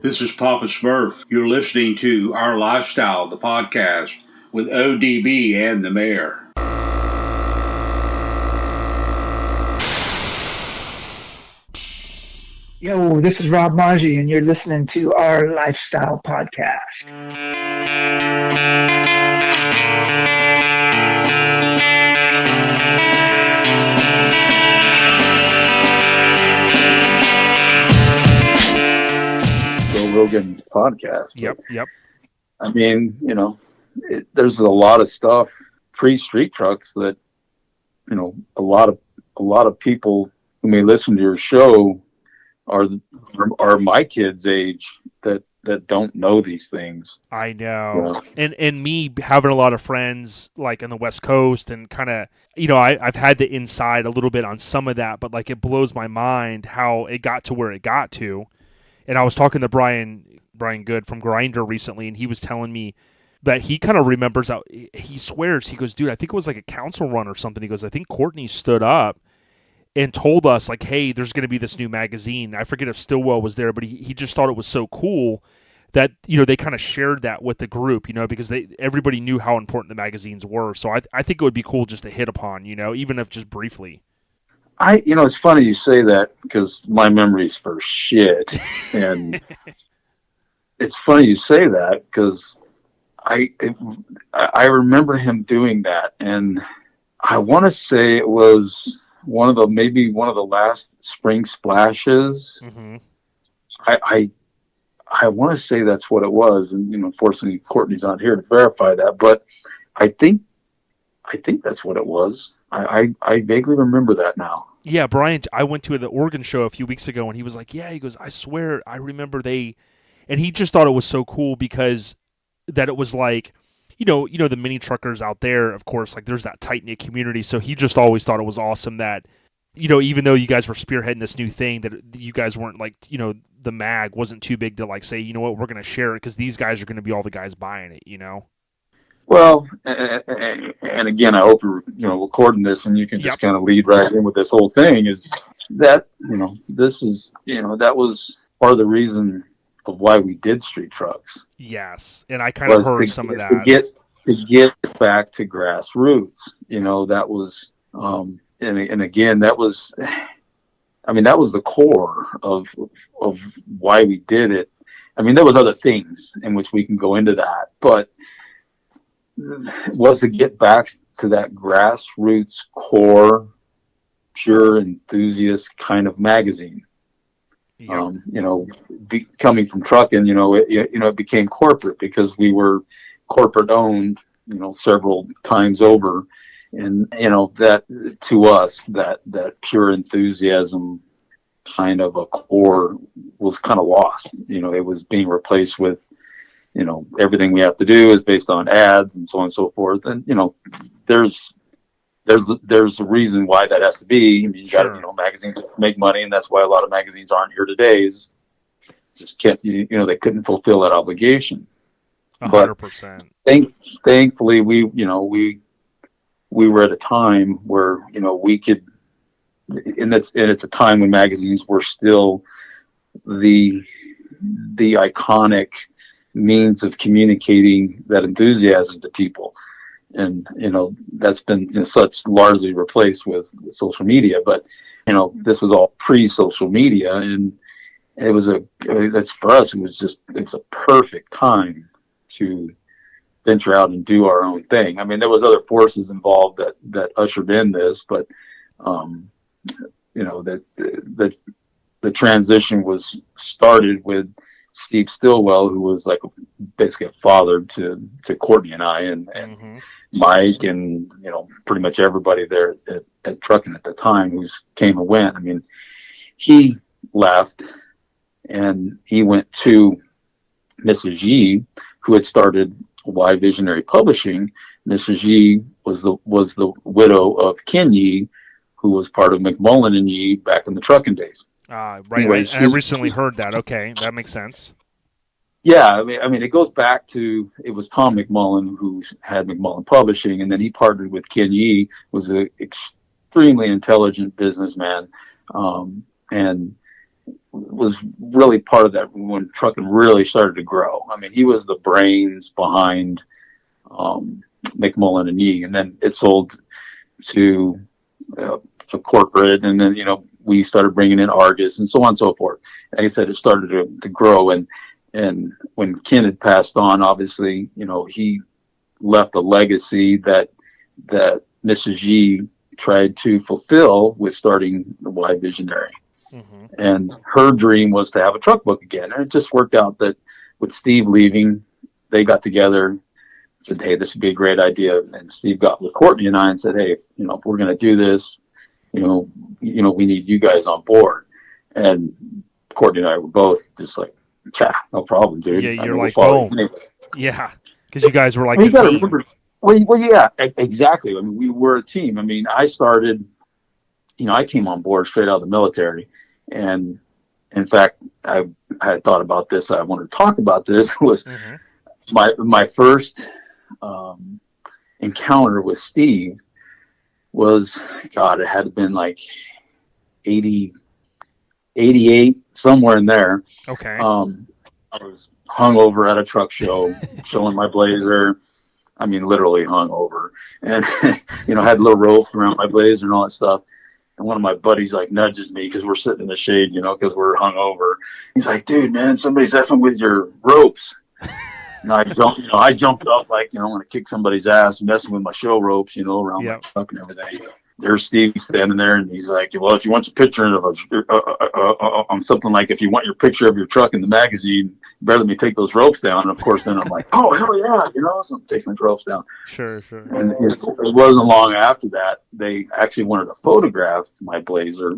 This is Papa Smurf. You're listening to Our Lifestyle, the podcast, with ODB and the Mayor. Yo, this is Rob Maggi, and you're listening to Our Lifestyle podcast. Rogan podcast. Yep. I mean, there's a lot of stuff pre-street trucks that, a lot of people who may listen to your show are my kids' age that don't know these things. I know. And me having a lot of friends like on the West Coast and kind of, I've had the inside a little bit on some of that, but like it blows my mind how it got to where it got to. And I was talking to Brian Good from Grindr recently, and he was telling me that he kind of remembers how he swears. He goes, dude, I think it was like a council run or something. He goes, I think Courtney stood up and told us like, hey, there's going to be this new magazine. I forget if Stillwell was there, but he just thought it was so cool that, they kind of shared that with the group, because everybody knew how important the magazines were. So I think it would be cool just to hit upon, even if just briefly. It's funny you say that because my memory's for shit, and it's funny you say that because I remember him doing that, and I want to say it was maybe one of the last spring splashes. Mm-hmm. I want to say that's what it was, and unfortunately Courtney's not here to verify that, but I think that's what it was. I vaguely remember that now. Yeah, Brian, I went to the Oregon show a few weeks ago, and he was like, he goes, I swear, I remember and he just thought it was so cool because that it was like, the mini truckers out there, of course, like there's that tight-knit community, so he just always thought it was awesome that, even though you guys were spearheading this new thing, that you guys weren't like, the mag wasn't too big to like say, you know what, we're going to share it because these guys are going to be all the guys buying it, Well, and again, I hope you're, recording this and you can just kind of lead right in with this whole thing is that, this is, that was part of the reason of why we did street trucks. Yes. And I kind of heard some of that. To get back to grassroots, that was, and again, that was the core of why we did it. I mean, there was other things in which we can go into that, but was to get back to that grassroots core, pure enthusiast kind of magazine. Yep. Coming from Truckin, it became corporate because we were corporate owned, several times over. And, that to us, that pure enthusiasm kind of a core was kind of lost. It was being replaced with, everything we have to do is based on ads and so on and so forth. And, there's a reason why that has to be. I mean, you got to, magazines make money, and that's why a lot of magazines aren't here today is just can't, they couldn't fulfill that obligation. 100%. But thankfully we were at a time where, we could, and it's a time when magazines were still the iconic means of communicating that enthusiasm to people. And, that's been such largely replaced with social media, but, this was all pre-social media, and that's for us, it was a perfect time to venture out and do our own thing. I mean, there was other forces involved that ushered in this, but, the transition was started with Steve Stillwell, who was like basically a father to Courtney and I, and mm-hmm. Mike, and pretty much everybody there at Truckin at the time who came and went. I mean, he left and he went to Mrs. Yee, who had started Y Visionary Publishing. Mrs. Yee was the widow of Ken Yee, who was part of McMullen and Yee back in the Truckin days. Right. Anyways, I recently heard that. Okay, that makes sense. Yeah, I mean, it goes back to, it was Tom McMullen who had McMullen Publishing, and then he partnered with Ken Yee, was an extremely intelligent businessman, and was really part of that when Truckin really started to grow. I mean, he was the brains behind McMullen and Yee, and then it sold to corporate, and then we started bringing in Argus and so on and so forth. Like I said, it started to grow, and when Ken had passed on, obviously, he left a legacy that Mrs. Yee tried to fulfill with starting the Y Visionary. Mm-hmm. And her dream was to have a truck book again. And it just worked out that with Steve leaving, they got together, said, hey, this would be a great idea. And Steve got with Courtney and I and said, hey, if we're going to do this, we need you guys on board. And Courtney and I were both just like, no problem, dude. Yeah, you're like, oh, anyway. Yeah, because you guys were like a team. Remember, well, yeah, exactly. I mean, we were a team. I mean, I started, I came on board straight out of the military. And in fact, I had thought about this. I wanted to talk about this was my first encounter with Steve was, God, it had been like 80, 88, somewhere in there. Okay. I was hungover at a truck show, showing my Blazer. I mean, literally hungover, and had little ropes around my Blazer and all that stuff. And one of my buddies like nudges me because we're sitting in the shade, because we're hungover. He's like, "Dude, man, somebody's effing with your ropes." And I jumped up like, I want to kick somebody's ass, messing with my show ropes, around my truck and everything. There's Steve standing there, and he's like, well, if you want your picture of something like, if you want your picture of your truck in the magazine, you better let me take those ropes down. And of course, then I'm like, oh, hell yeah, so I'm taking the ropes down. Sure. And it wasn't long after that, they actually wanted to photograph my Blazer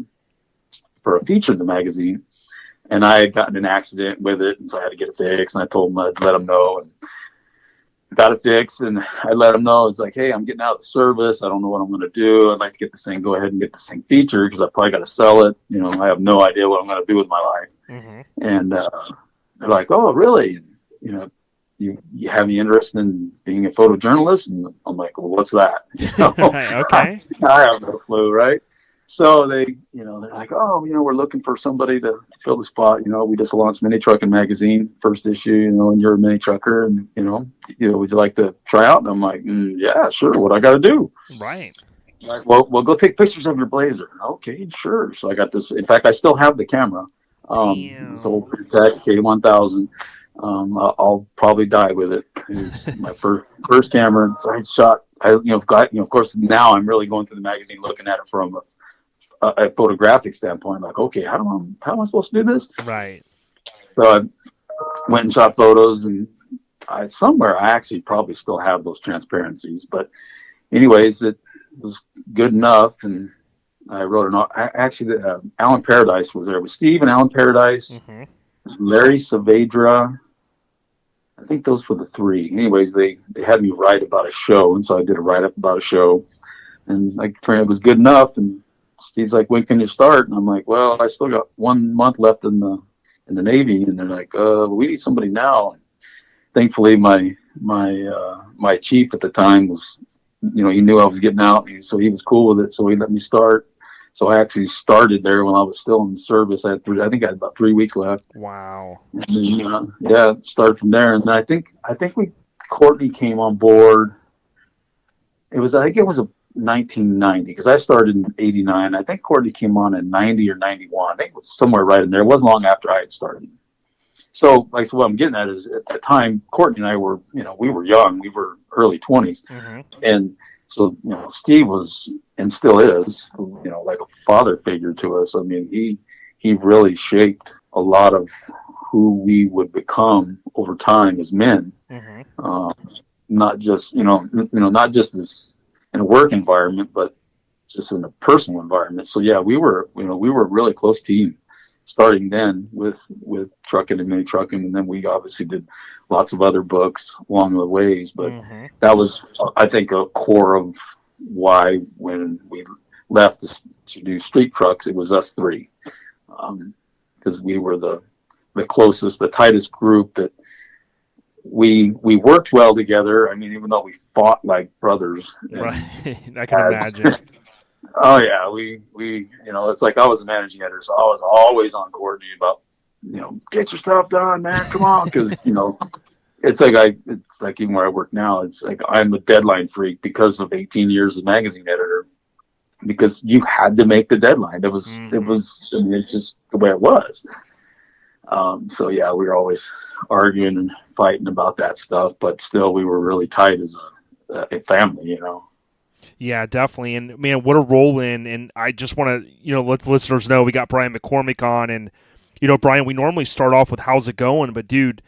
for a feature in the magazine. And I had gotten an accident with it, and so I had to get it fixed. And I told them I'd let them know, and got it fixed. And I let them know, it's like, hey, I'm getting out of the service. I don't know what I'm going to do. I'd like to get this thing, go ahead and get this thing featured because I probably got to sell it. I have no idea what I'm going to do with my life. Mm-hmm. And they're like, oh, really? You have any interest in being a photojournalist? And I'm like, well, what's that? Okay. I have no clue, right? So they, they're like, oh, we're looking for somebody to fill the spot. We just launched Mini Truckin' magazine, first issue, and you're a mini trucker, and would you like to try out? And I'm like, yeah, sure. What I got to do? Right. Like, well, go take pictures of your Blazer. Okay, sure. So I got this. In fact, I still have the camera. This old Pentax K1000. I'll probably die with it. It's my first camera. So I shot. Of course, now I'm really going through the magazine, looking at it from a photographic standpoint, like, okay, how am I supposed to do this? Right. So I went and shot photos, and I actually probably still have those transparencies, but anyways, it was good enough. And I wrote Alan Paradise was there with Steve and Alan Paradise, Larry Saavedra. I think those were the three. Anyways, they had me write about a show, and so I did a write-up about a show, and it was good enough. And Steve's like, when can you start? And I'm like, well, I still got 1 month left in the Navy. And they're like, we need somebody now. And thankfully, my chief at the time was, he knew I was getting out, so he was cool with it. So he let me start. So I actually started there when I was still in service. I think I had about 3 weeks left. Wow. And then, started from there. And I think Courtney came on board. I think it was 1990, because I started in 89. I think Courtney came on in 90 or 91. I think it was somewhere right in there. It wasn't long after I had started. So what I'm getting at is, at that time, Courtney and I were, we were young. We were early 20s. Mm-hmm. And so, Steve was, and still is, like a father figure to us. I mean, he really shaped a lot of who we would become over time as men. Mm-hmm. Not just, not just this in a work environment, but just in a personal environment. So yeah, we were a really close team starting then with Truckin' and Mini Truckin', and then we obviously did lots of other books along the ways. But that was, I think, a core of why when we left to do street trucks, it was us three, because we were the closest, the tightest group that. We worked well together. I mean, even though we fought like brothers. Right. I can imagine. Oh yeah, we it's like I was a managing editor, so I was always on Courtney about get your stuff done, man. Come on. Cause it's like even where I work now, it's like I'm a deadline freak because of 18 years as magazine editor, because you had to make the deadline. I mean, it's just the way it was. So yeah, we were always arguing and fighting about that stuff, but still we were really tight as a family, Yeah, definitely. And man, what a roll in. And I just want to, let the listeners know we got Brian McCormick on. And, Brian, we normally start off with how's it going? But dude,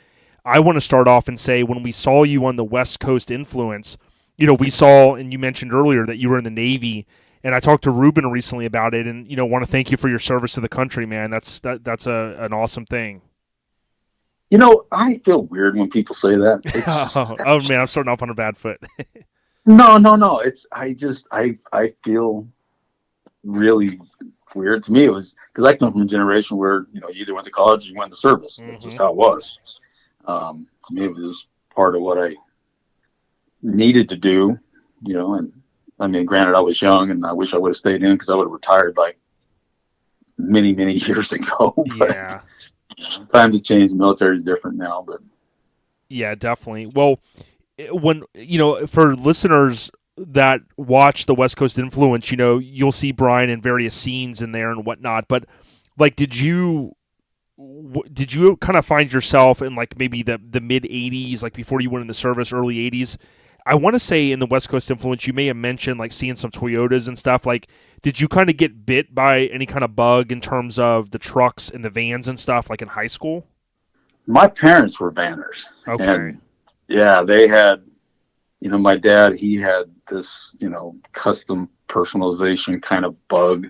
I want to start off and say when we saw you on the West Coast Influence, we saw, and you mentioned earlier that you were in the Navy. And I talked to Ruben recently about it, and want to thank you for your service to the country, man. That's an awesome thing. I feel weird when people say that. Oh man, I'm starting off on a bad foot. No. I feel really weird. To me, it was because I come from a generation where you either went to college or you went to service. That's just how it was. To me, it was just part of what I needed to do. And I mean, granted, I was young, and I wish I would have stayed in because I would have retired like many, many years ago. Yeah. Times have changed. The military is different now, but yeah, definitely. Well, when for listeners that watch the West Coast Influence, you'll see Brian in various scenes in there and whatnot. But like, did you kind of find yourself in like maybe the mid '80s, like before you went in the service, early '80s? I want to say in the West Coast Influence, you may have mentioned like seeing some Toyotas and stuff. Like, did you kind of get bit by any kind of bug in terms of the trucks and the vans and stuff, like in high school? My parents were vanners. Okay. And yeah, they had, my dad, he had this, custom personalization kind of bug.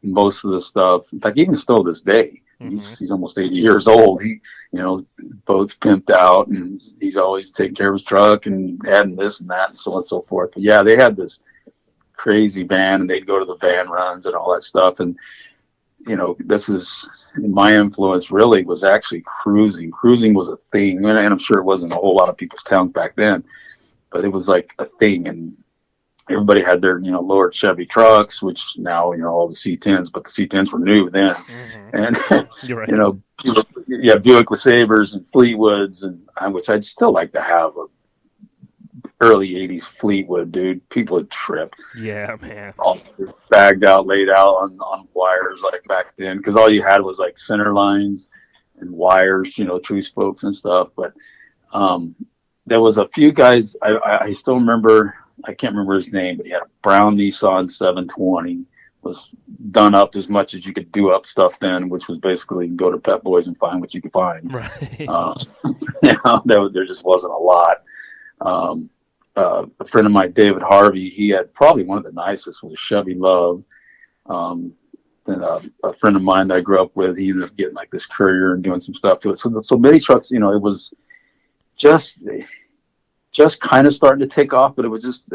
Most of the stuff, in fact, even still this day, he's almost 80 years old. He, both pimped out, and he's always taking care of his truck and adding this and that and so on and so forth. But yeah, they had this crazy van, and they'd go to the van runs and all that stuff. And, this is my influence really was actually cruising. Cruising was a thing, and I'm sure it wasn't a whole lot of people's towns back then, but it was like a thing. And everybody had their, lowered Chevy trucks, which now, all the C10s, but the C10s were new then. And, You're right. Buick LeSabres and Fleetwoods, and which I'd still like to have a early 80s Fleetwood, dude. People would trip. Yeah, man. All bagged out, laid out on wires like back then, because all you had was like center lines and wires, true spokes and stuff. But there was a few guys, I still remember, I can't remember his name, but he had a brown Nissan 720, was done up as much as you could do up stuff then, which was basically go to Pep Boys and find what you could find. Right. There just wasn't a lot. A friend of mine, David Harvey, he had probably one of the nicest, was a Chevy Love. Then a friend of mine that I grew up with, he ended up getting like this Courier and doing some stuff to it. So mini trucks, it was just kind of starting to take off, but it was just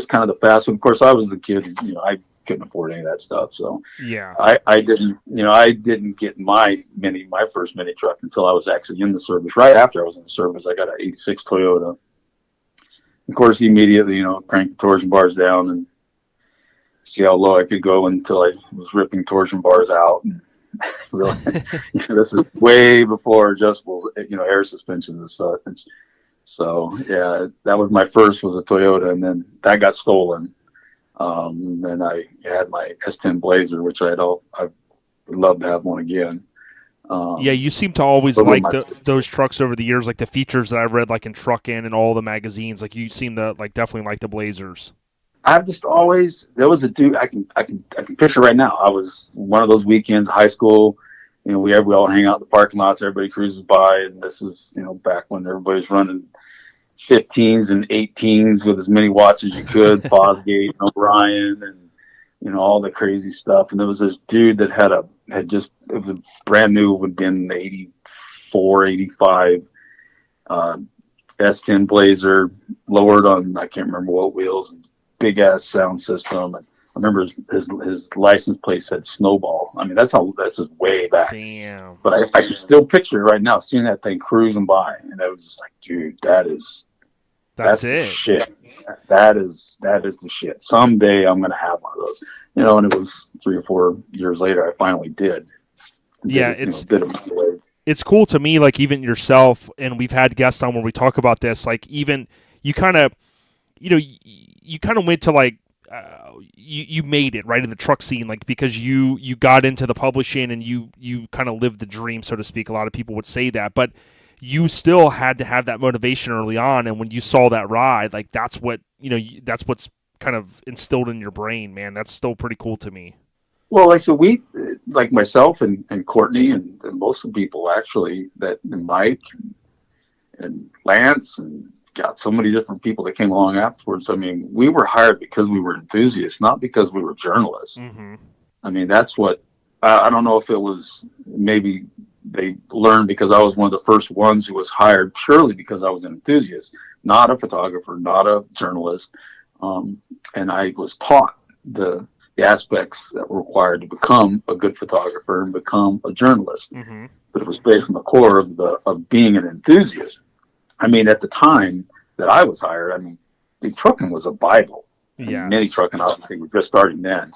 kind of the fast one. Of course, I was the kid, I couldn't afford any of that stuff. So yeah, I didn't get my first mini truck until I was actually in the service. Right after I was in the service, I got an '86 Toyota. Of course, immediately, cranked the torsion bars down and see how low I could go until I was ripping torsion bars out. And really, this is way before adjustable, air suspensions and such. So yeah, that was my first, was a Toyota, and then that got stolen. Then I had my S10 Blazer, which I'd love to have one again. Yeah, you seem to always like those trucks over the years, like the features that I've read, like in Truckin and all the magazines. Like you seem to definitely like the Blazers. I've just always, there was a dude I can picture right now. I was one of those weekends, high school. We all hang out in the parking lots. Everybody cruises by, and this is back when everybody's running 15s and 18s with as many watts as you could, Fosgate, O'Brien, and all the crazy stuff. And there was this dude that it was a brand new, would have been 84, 85 S10 Blazer, lowered on, I can't remember what wheels, and big ass sound system. And I remember his license plate said Snowball. I mean, that's just way back. Damn. But I can still picture it right now, seeing that thing cruising by, and I was just like, dude, that's it. Shit. That is the shit. Someday I'm gonna have one of those. And it was 3 or 4 years later I finally did. Yeah, Did it my way. it's cool to me, like even yourself, and we've had guests on where we talk about this, like even you kind of, you kind of went to like, you made it right in the truck scene, like because you got into the publishing and you kind of lived the dream, so to speak. A lot of people would say that, but you still had to have that motivation early on, and when you saw that ride, like that's what that's what's kind of instilled in your brain, man. That's still pretty cool to me. Well, like so, we like myself and Courtney and most of the people actually and Mike and Lance and got so many different people that came along afterwards. I mean, we were hired because we were enthusiasts, not because we were journalists. Mm-hmm. I mean, that's what I don't know if it was maybe they learned because I was one of the first ones who was hired purely because I was an enthusiast, not a photographer, not a journalist. And I was taught the aspects that were required to become a good photographer and become a journalist. Mm-hmm. But it was based on the core of being an enthusiast. I mean, at the time that I was hired, I mean, Truckin was a Bible. Yeah. Mini Truckin, obviously, was just starting then,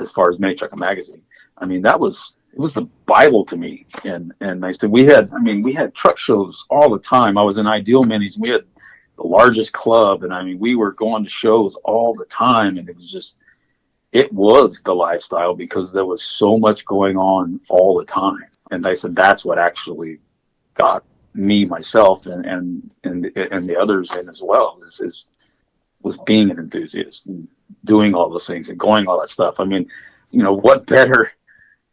as far as Mini Truckin magazine. I mean, it was the Bible to me. And I said, we had truck shows all the time. I was in Ideal Minis. We had the largest club, and I mean, we were going to shows all the time, and it was the lifestyle because there was so much going on all the time. And I said, that's what actually got me, myself, and the others in as well, was being an enthusiast and doing all those things and going all that stuff. I mean, what better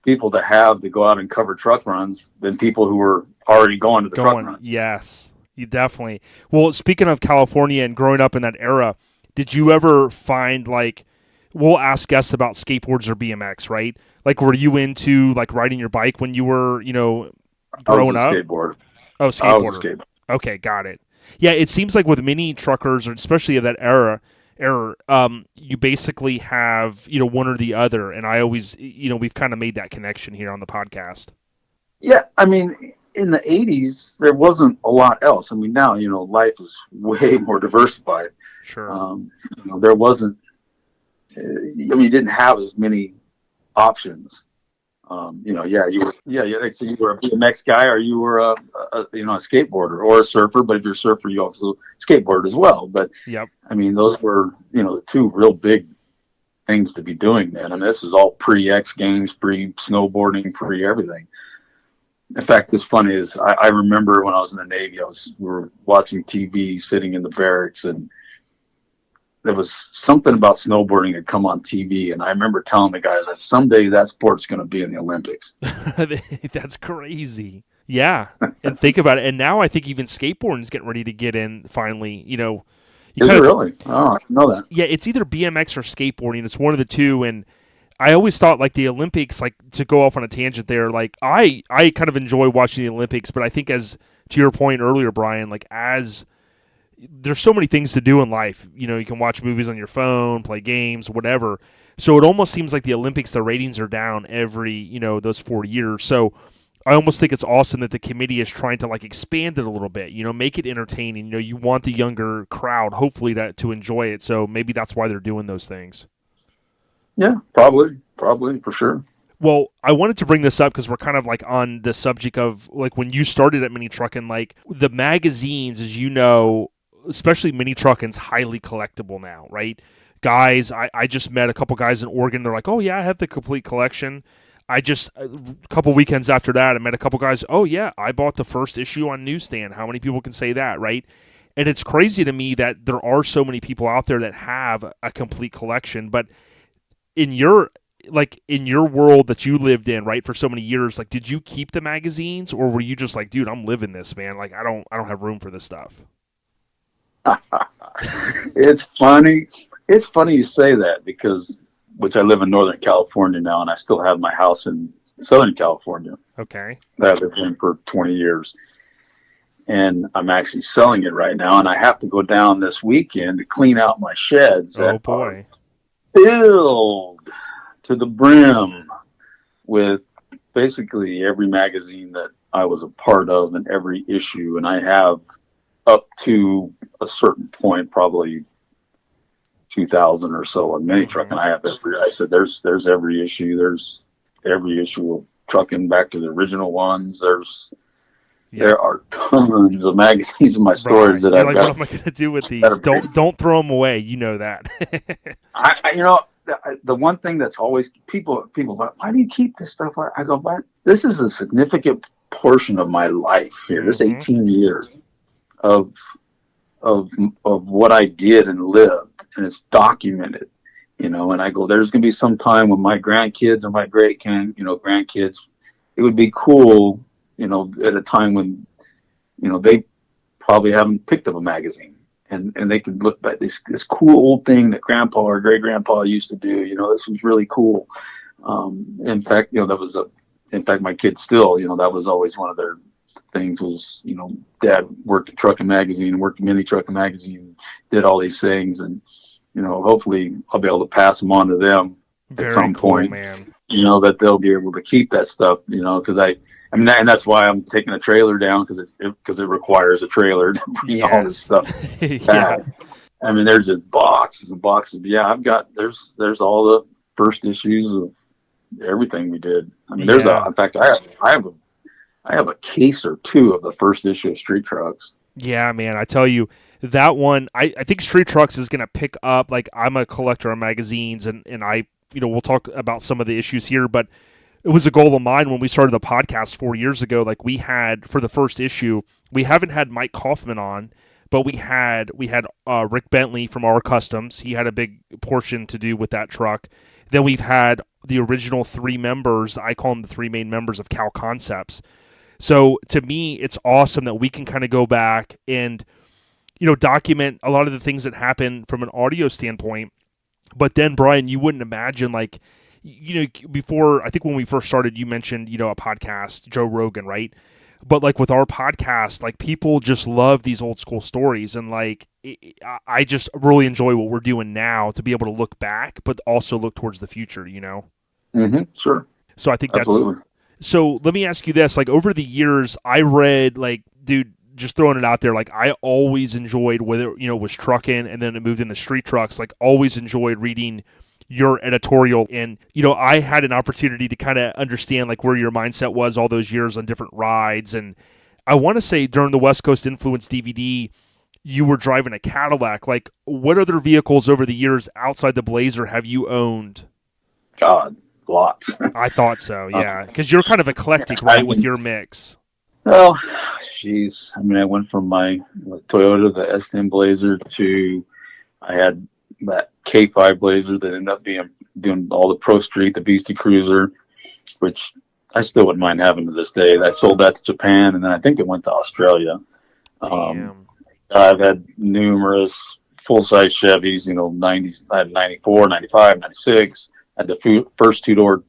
people to have to go out and cover truck runs than people who were already going to the truck runs? Yes, you definitely. Well, speaking of California and growing up in that era, did you ever find like, we'll ask guests about skateboards or BMX, right? Like, were you into like riding your bike when you were, growing up? Skateboarder. Oh, skateboarder. I was a skateboarder. Okay, got it. Yeah, it seems like with mini truckers, or especially of that era, you basically have one or the other, and I always we've kind of made that connection here on the podcast. Yeah, I mean, in the 80s there wasn't a lot else. I mean, now life is way more diversified. Sure. There wasn't. You didn't have as many options. So you were a BMX guy, or you were a skateboarder or a surfer. But if you're a surfer, you also skateboard as well. But yep. I mean, those were the two real big things to be doing then. And this is all pre-X Games, pre-snowboarding, pre-everything. In fact, it's funny is I remember when I was in the Navy, we were watching TV, sitting in the barracks, and there was something about snowboarding that come on TV, and I remember telling the guys that someday that sport's going to be in the Olympics. That's crazy. Yeah, and think about it. And now I think even skateboarding is getting ready to get in finally. Is it really? Oh, I didn't know that. Yeah, it's either BMX or skateboarding. It's one of the two, and I always thought like the Olympics, like to go off on a tangent there, like I kind of enjoy watching the Olympics, but I think as to your point earlier, Brian, like there's so many things to do in life. You can watch movies on your phone, play games, whatever. So it almost seems like the Olympics, the ratings are down every, those 4 years. So I almost think it's awesome that the committee is trying to like expand it a little bit, make it entertaining. You want the younger crowd, hopefully, to enjoy it. So maybe that's why they're doing those things. Yeah, probably for sure. Well, I wanted to bring this up because we're kind of like on the subject of like when you started at Mini Truckin', like the magazines, as you know, especially Mini Truckin's highly collectible now, right? Guys, I just met a couple guys in Oregon. They're like, oh, yeah, I have the complete collection. A couple weekends after that, I met a couple guys. Oh, yeah, I bought the first issue on newsstand. How many people can say that, right? And it's crazy to me that there are so many people out there that have a complete collection. But in your world that you lived in, right, for so many years, like, did you keep the magazines, or were you just like, dude, I'm living this, man? Like, I don't have room for this stuff. It's funny. It's funny you say that because, which I live in Northern California now, and I still have my house in Southern California. Okay. That I've lived in for 20 years. And I'm actually selling it right now, and I have to go down this weekend to clean out my sheds. Oh, boy. Filled to the brim with basically every magazine that I was a part of and every issue. And I have up to a certain point, probably 2,000 or so on Mini Truck, and I have I said there's every issue. There's every issue Truckin back to the original ones. There are tons of magazines in my storage that I've like, got. what am I going to do with these? Don't throw them away. You know that. The one thing that's always people go, why do you keep this stuff? I go, but this is a significant portion of my life here. This 18 years of what I did and lived, and it's documented, and I go, there's going to be some time when my grandkids or my grandkids, it would be cool, at a time when, they probably haven't picked up a magazine, and they could look back this cool old thing that grandpa or great grandpa used to do. This was really cool. In fact, my kids still, that was always one of their things was, Dad worked at Truckin magazine, worked at Mini Truckin magazine, did all these things, and hopefully I'll be able to pass them on to them at some point, man. That they'll be able to keep that stuff, because and that's why I'm taking a trailer down, because it requires a trailer to bring all this stuff back. I mean, there's just boxes and boxes. But yeah, there's all the first issues of everything we did. I mean, in fact, I have a case or two of the first issue of Street Trucks. Yeah, man, I tell you, that one, I think Street Trucks is going to pick up. Like, I'm a collector of magazines, and I, we'll talk about some of the issues here, but it was a goal of mine when we started the podcast 4 years ago. Like, we had, for the first issue, we haven't had Mike Kaufman on, but we had Rick Bentley from R Customs. He had a big portion to do with that truck. Then we've had the original three members. I call them the three main members of Cal Concepts. So to me, it's awesome that we can kind of go back and, document a lot of the things that happen from an audio standpoint. But then, Brian, you wouldn't imagine, like, before, I think when we first started, you mentioned, a podcast, Joe Rogan, right? But like with our podcast, like, people just love these old school stories. And like, I just really enjoy what we're doing now to be able to look back, but also look towards the future, Sure. So I think Absolutely. So let me ask you this, like, over the years, I read, like, dude, just throwing it out there, like, I always enjoyed, whether, it was Truckin and then it moved into Street Trucks, like, always enjoyed reading your editorial. And, I had an opportunity to kind of understand, like, where your mindset was all those years on different rides. And I want to say during the West Coast Influence DVD, you were driving a Cadillac. Like, what other vehicles over the years outside the Blazer have you owned? God. Lots. I thought so, yeah. Because you're kind of eclectic, right, with your mix. Well, geez. I mean, I went from my Toyota, the S10 Blazer, to I had that K5 Blazer that ended up doing all the Pro Street, the Beastie Cruiser, which I still wouldn't mind having to this day. I sold that to Japan, and then I think it went to Australia. I've had numerous full-size Chevys, 90s. I had 94, 95, 96. Had the first two-door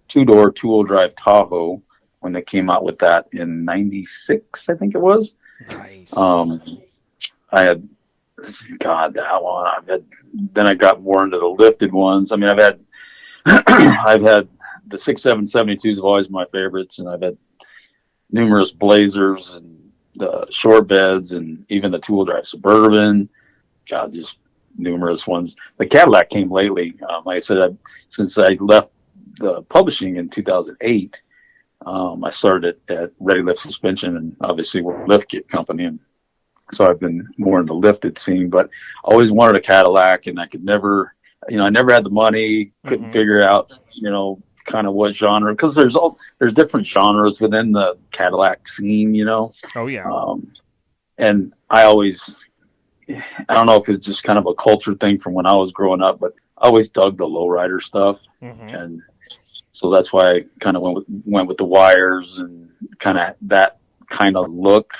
two-wheel drive Tahoe when they came out with that in 96, I think it was. Nice. I had, God, that one. Then I got more into the lifted ones. I mean, I've had the 6772s have always my favorites, and I've had numerous Blazers and the short beds and even the two-wheel drive Suburban. God, just numerous ones. The Cadillac came lately. Like I said, since I left the publishing in 2008, I started at Ready Lift Suspension, and obviously we're a lift kit company, and so I've been more in the lifted scene. But I always wanted a Cadillac, and I could never, I never had the money. Couldn't figure out, kind of what genre, because there's different genres within the Cadillac scene, Oh yeah. And I don't know if it's just kind of a culture thing from when I was growing up, but I always dug the lowrider stuff. And so that's why I kind of went with the wires and kind of that kind of look.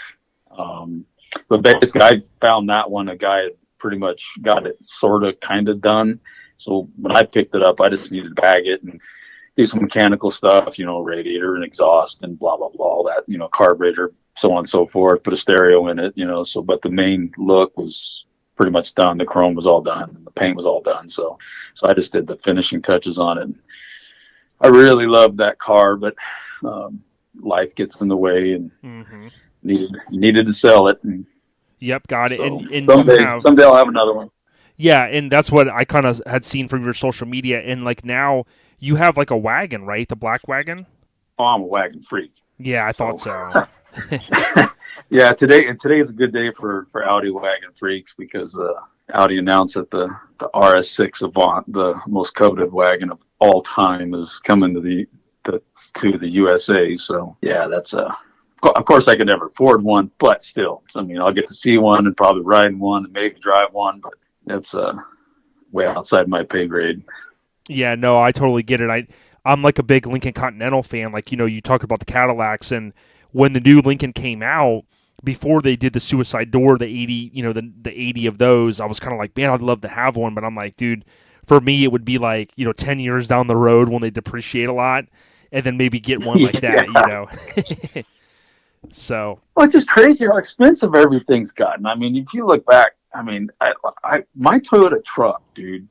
But basically I found that one, a guy had pretty much got it sort of kind of done. So when I picked it up, I just needed to bag it and do some mechanical stuff, radiator and exhaust and blah, blah, blah, all that, carburetor, so on and so forth, put a stereo in it, but the main look was pretty much done. The chrome was all done, and the paint was all done. So I just did the finishing touches on it. And I really loved that car, but life gets in the way, and needed to sell it. And yep, got it. So and someday I'll have another one. Yeah, and that's what I kind of had seen from your social media. And like now you have like a wagon, right? The black wagon. Oh, I'm a wagon freak. Yeah, I thought so. Yeah, today is a good day for Audi wagon freaks because Audi announced that the RS6 Avant, the most coveted wagon of all time, is coming to the USA. So yeah, that's of course I could never afford one, but still, I mean, I'll get to see one and probably ride in one and maybe drive one, but that's way outside my pay grade. Yeah, no, I totally get it. I'm like a big Lincoln Continental fan. Like, you talk about the Cadillacs, and when the new Lincoln came out, before they did the suicide door, the 80, the 80 of those, I was kind of like, man, I'd love to have one. But I'm like, dude, for me, it would be like, 10 years down the road when they depreciate a lot, and then maybe get one like that, So. Well, it's just crazy how expensive everything's gotten. I mean, if you look back, I mean, my Toyota truck, dude,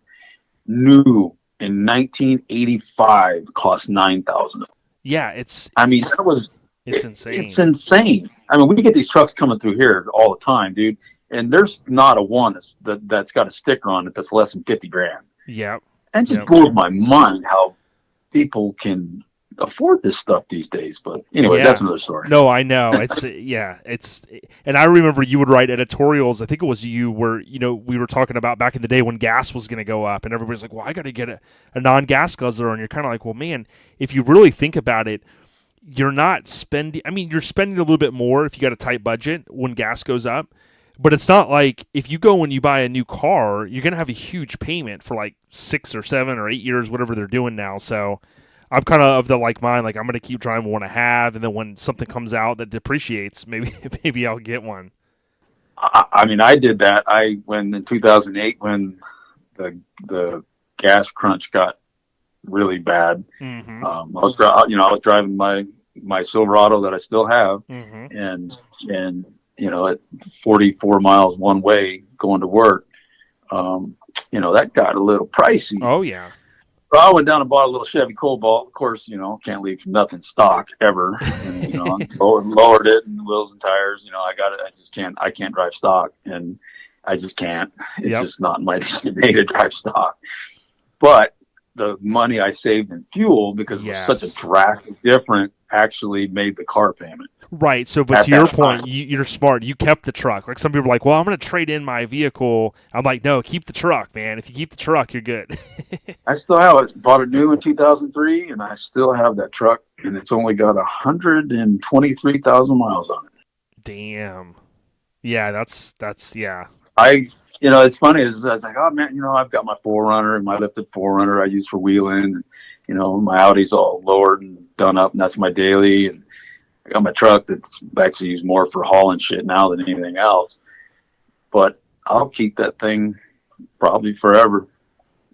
new in 1985 cost $9,000. Yeah, it's insane. It's insane. I mean, we get these trucks coming through here all the time, dude, and there's not a one that's got a sticker on it that's less than $50,000. Yeah, and just blows my mind how people can afford this stuff these days. But anyway, that's another story. No, I know. It's and I remember you would write editorials. I think it was you where we were talking about back in the day when gas was going to go up, and everybody's like, "Well, I got to get a non-gas guzzler," and you're kind of like, "Well, man, if you really think about it, you're not spending. I mean, you're spending a little bit more if you got a tight budget when gas goes up." But it's not like if you go and you buy a new car, you're going to have a huge payment for like 6 or 7 or 8 years, whatever they're doing now. So I'm kind of the like mind, like I'm going to keep driving one I have, and then when something comes out that depreciates, maybe I'll get one. I mean, I did that. When in 2008, when the gas crunch got really bad, mm-hmm. I was driving my Silverado that I still have, mm-hmm. and at 44 miles one way going to work, that got a little pricey. Oh yeah. So I went down and bought a little Chevy Cobalt. Of course, can't leave nothing stock ever. And, lowered it and wheels and tires. I got it. I can't drive stock, and I just can't. It's just not my DNA to drive stock. But the money I saved in fuel, because it was such a drastic difference, actually made the car payment. Right. So, but to your point, you're smart. You kept the truck. Like some people are like, well, I'm going to trade in my vehicle. I'm like, no, keep the truck, man. If you keep the truck, you're good. I still have it. Bought it new in 2003, and I still have that truck, and it's only got 123,000 miles on it. Damn. Yeah, that's yeah. It's funny. I was like, oh man, I've got my 4Runner and my lifted 4Runner I use for wheeling. And, my Audi's all lowered and done up, and that's my daily. And I got my truck that's actually used more for hauling shit now than anything else. But I'll keep that thing probably forever.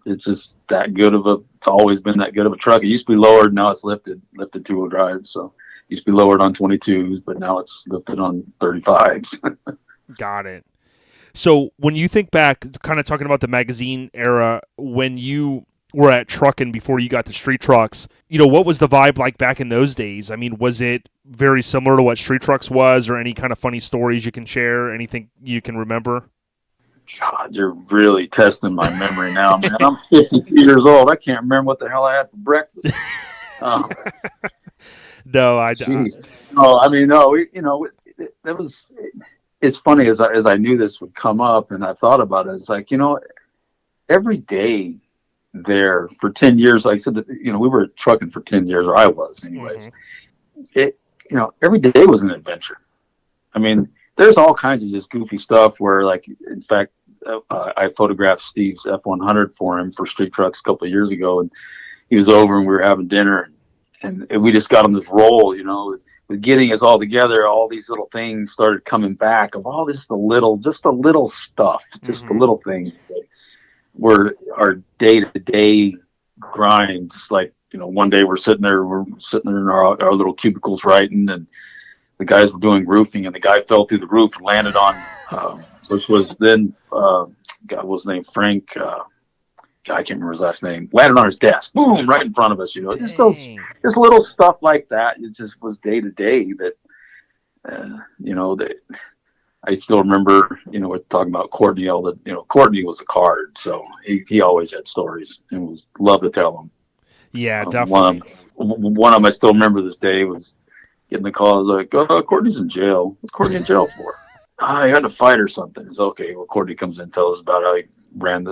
It's just it's always been that good of a truck. It used to be lowered, now it's lifted 2-wheel drive. So it used to be lowered on 22s, but now it's lifted on 35s. Got it. So when you think back, kind of talking about the magazine era, when you were at Truckin before you got to street trucks, what was the vibe like back in those days? I mean, was it very similar to what street trucks was, or any kind of funny stories you can share? Anything you can remember? God, you're really testing my memory now, man. I'm 52 years old. I can't remember what the hell I had for breakfast. No, I don't. No, I mean, no. It was. It's funny as I knew this would come up, and I thought about it. It's like every day there for 10 years. Like I said, we were trucking for 10 years, or I was, anyways. Mm-hmm. Every day was an adventure. I mean, there's all kinds of just goofy stuff where, like, in fact, I photographed Steve's F100 for him for street trucks a couple of years ago, and he was over and we were having dinner, and we just got on this roll, with getting us all together. All these little things started coming back of all this, the little stuff, just the little things that were our day-to-day grinds. Like, one day we're sitting there in our little cubicles writing, and the guys were doing roofing, and the guy fell through the roof and landed on, which was then, what was his name? Frank, I can't remember his last name, landed on his desk, boom, right in front of us, just little stuff like that. It just was day to day that, that I still remember, we're talking about Courtney, Courtney was a card. So he always had stories and loved to tell them. Yeah, definitely. one of them I still remember this day was getting the call. Like, Courtney's in jail. What's Courtney in jail for? He had to fight or something. It's okay. Well, Courtney comes in and tells us about how he ran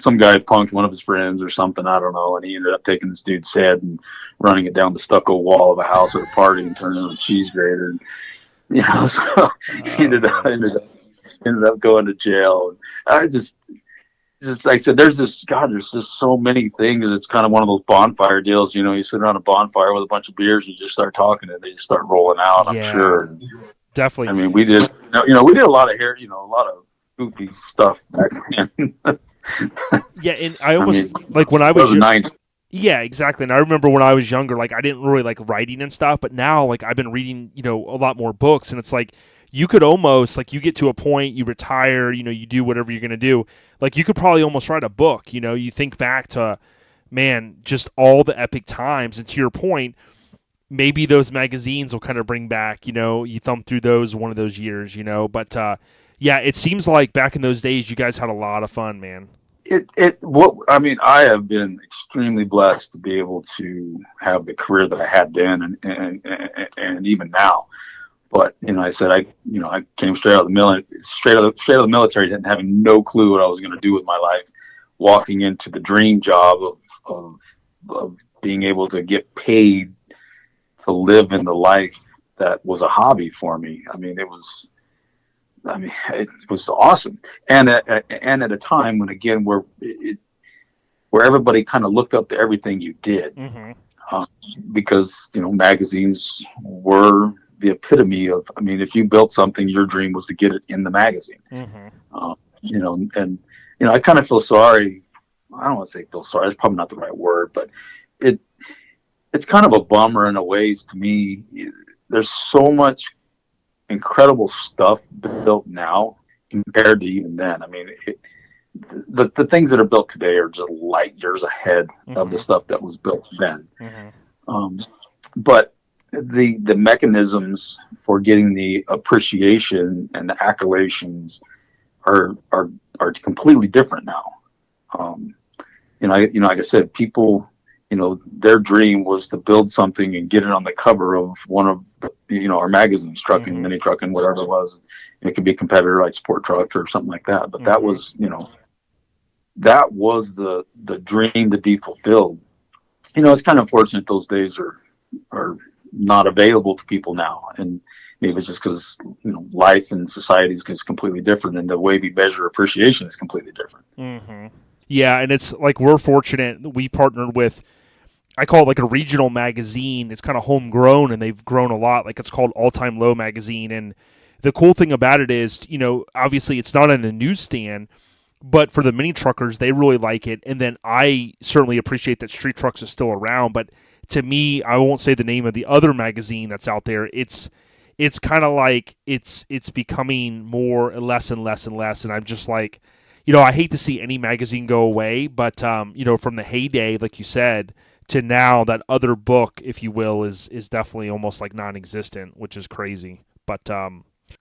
some guy punked one of his friends or something. I don't know. And he ended up taking this dude's head and running it down the stucco wall of a house at a party and turning it on a cheese grater. And, so he ended up going to jail. And I just like I said, there's just so many things. It's kind of one of those bonfire deals. You sit around a bonfire with a bunch of beers, and you just start talking, and they just start rolling out. I'm sure. Definitely. I mean, we did. We did a lot of a lot of goofy stuff back then. Yeah, and I like when I was 9. Yeah, exactly. And I remember when I was younger, like I didn't really like writing and stuff, but now like I've been reading, a lot more books, and it's like you could almost like you get to a point, you retire, you do whatever you're going to do. Like you could probably almost write a book, you think back to, man, just all the epic times. And to your point, maybe those magazines will kind of bring back, you thumb through those one of those years, but yeah, it seems like back in those days, you guys had a lot of fun, man. I have been extremely blessed to be able to have the career that I had then and even now. But I said I came straight out of the military, having no clue what I was going to do with my life, walking into the dream job of being able to get paid to live in the life that was a hobby for me. It was awesome, and at a time when again where everybody kind of looked up to everything you did, because magazines were the epitome of. If you built something, your dream was to get it in the magazine. I kind of feel sorry. I don't want to say feel sorry. That's probably not the right word, but it's kind of a bummer in a ways to me. There's so much incredible stuff built now compared to even then. The things that are built today are just light years ahead of the stuff that was built then. But the mechanisms for getting the appreciation and the accolations are completely different now. Like I said, people, their dream was to build something and get it on the cover of one of our magazines, Truckin, Mini Truckin, whatever it was. It could be a competitor like Sport Truck or something like that. But that was, that was the dream to be fulfilled. It's kind of unfortunate those days are not available to people now. And maybe it's just because, life and society is completely different, and the way we measure appreciation is completely different. Yeah, and it's like we're fortunate that we partnered with, I call it like a regional magazine. It's kind of homegrown, and they've grown a lot. Like it's called All Time Low Magazine. And the cool thing about it is, obviously it's not in a newsstand, but for the mini truckers, they really like it. And then I certainly appreciate that Street Trucks is still around. But to me, I won't say the name of the other magazine that's out there. It's kind of like it's becoming more less and less and less. And I'm just like, I hate to see any magazine go away, but from the heyday, like you said, to now, that other book, if you will, is definitely almost like non-existent, which is crazy. But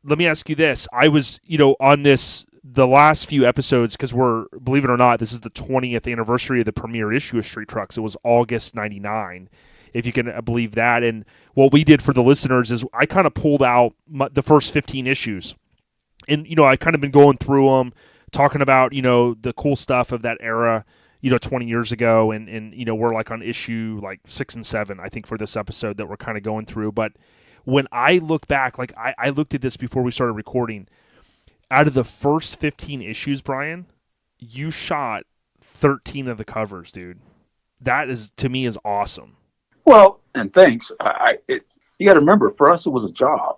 let me ask you this. I was, on the last few episodes, because believe it or not, this is the 20th anniversary of the premiere issue of Street Trucks. It was August 99, if you can believe that. And what we did for the listeners is I kind of pulled out the first 15 issues. And, I kind of been going through them, talking about, the cool stuff of that era, 20 years ago. And we're like on issue like 6 and 7, I think, for this episode that we're kind of going through. But when I look back, like I looked at this before we started recording, out of the first 15 issues, Brian, you shot 13 of the covers, dude. That is, to me, is awesome. Well, and thanks. You got to remember, for us, it was a job.